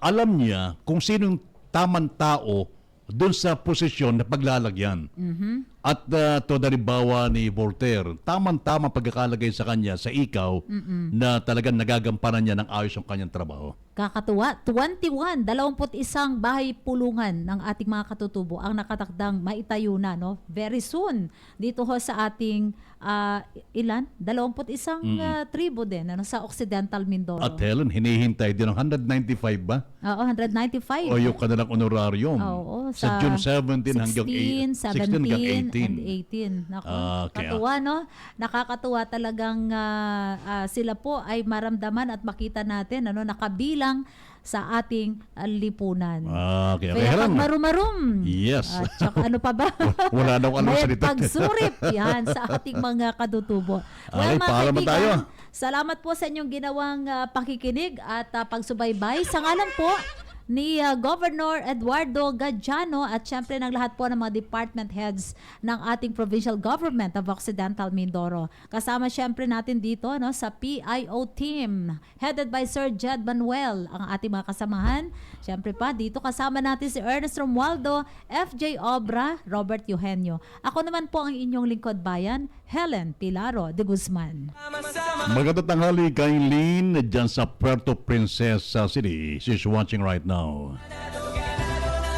alam niya kung sinong tamang tao doon sa posisyon na paglalagyan. At to halimbawa ni Voltaire, tamang-tamang pagkakalagay sa kanya, sa ikaw, na talagang nagagampanan niya ng ayos ang kanyang trabaho. Kakatuwa, 21 bahay pulungan ng ating mga katutubo ang nakatakdang maitayo na, no? Very soon dito ho sa ating ilan? 21 tribo din ano, sa Occidental Mindoro. At Helen, hinihintay din ng 195 ba? Oo, 195. O yung kanilang honorarium. Oo, sa June 17 hanggang 16, 17, 18. and 18. Naku, katuwa, no? Nakakatuwa talagang sila po ay maramdaman at makita natin, ano, nakabilang sa ating lipunan. Okay. Kaya pag marumarum. Yes. At saka ano pa ba? Wala daw alam May salita. pagsurip yan sa ating mga katutubo. Okay, mga paalam kaibigan, tayo. salamat po sa inyong ginawang pakikinig at pagsubaybay. Sa ngalan po ni Governor Eduardo Gadiano at syempre ng lahat po ng mga department heads ng ating provincial government of Occidental Mindoro. Kasama syempre natin dito, no, sa PIO team headed by Sir Jed Manuel ang ating mga kasamahan. Syempre pa dito kasama natin si Ernest Romualdo, FJ Obra, Robert Eugenio. Ako naman po ang inyong lingkod bayan, Helen Pilaro de Guzman. Magandang tanghali kay Lynn dyan sa Puerto Princesa City. She's watching right now.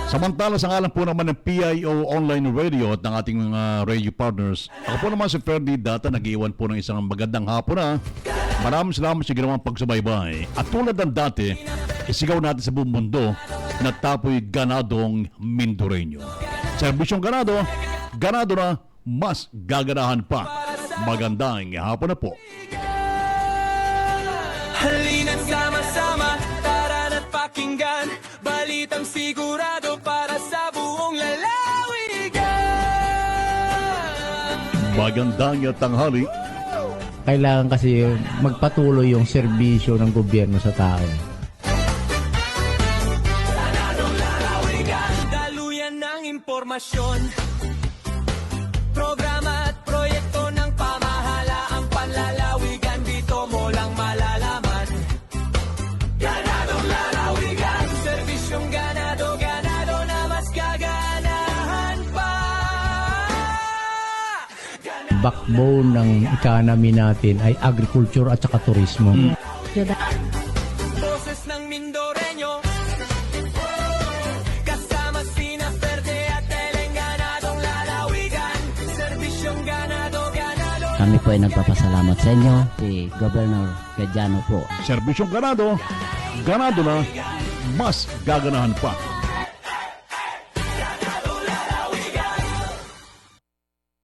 Samantala sa ngalan po naman ng PIO Online Radio at ng ating mga radio partners, ako po naman si Ferdy Data, nag-iwan po ng isang magandang hapon na. Maraming salamat sa ginawang pagsubaybay. At tulad ng dati, isigaw natin sa buong mundo na tapoy ganadong Mindoreño. Serbisyong ganado na, mas gaganahan pa. Magandang hapon na po. Halina't sama-sama, tara na't pakinggan, balitang sigurado para sa buong lalawigan. Magandang tanghali. Kailangan kasi magpatuloy yung serbisyo ng gobyerno sa tao. impormasyon, programa at proyekto ng pamahalaang panlalawigan, dito mo lang malalaman. Ganadong lalawigan, serbisyong ganado, ganado na mas gaganahan pa. Backbone ng economy natin ay agriculture at saka turismo. Boses ng Mindoreño, kasama sina Verde at Eleng, ganadong lalawigan, serbisyong ganado, ganado. Kami po ay nagpapasalamat sa inyo, si Governor Gadiano po. Serbisyong ganado, ganado na, mas gaganahan pa.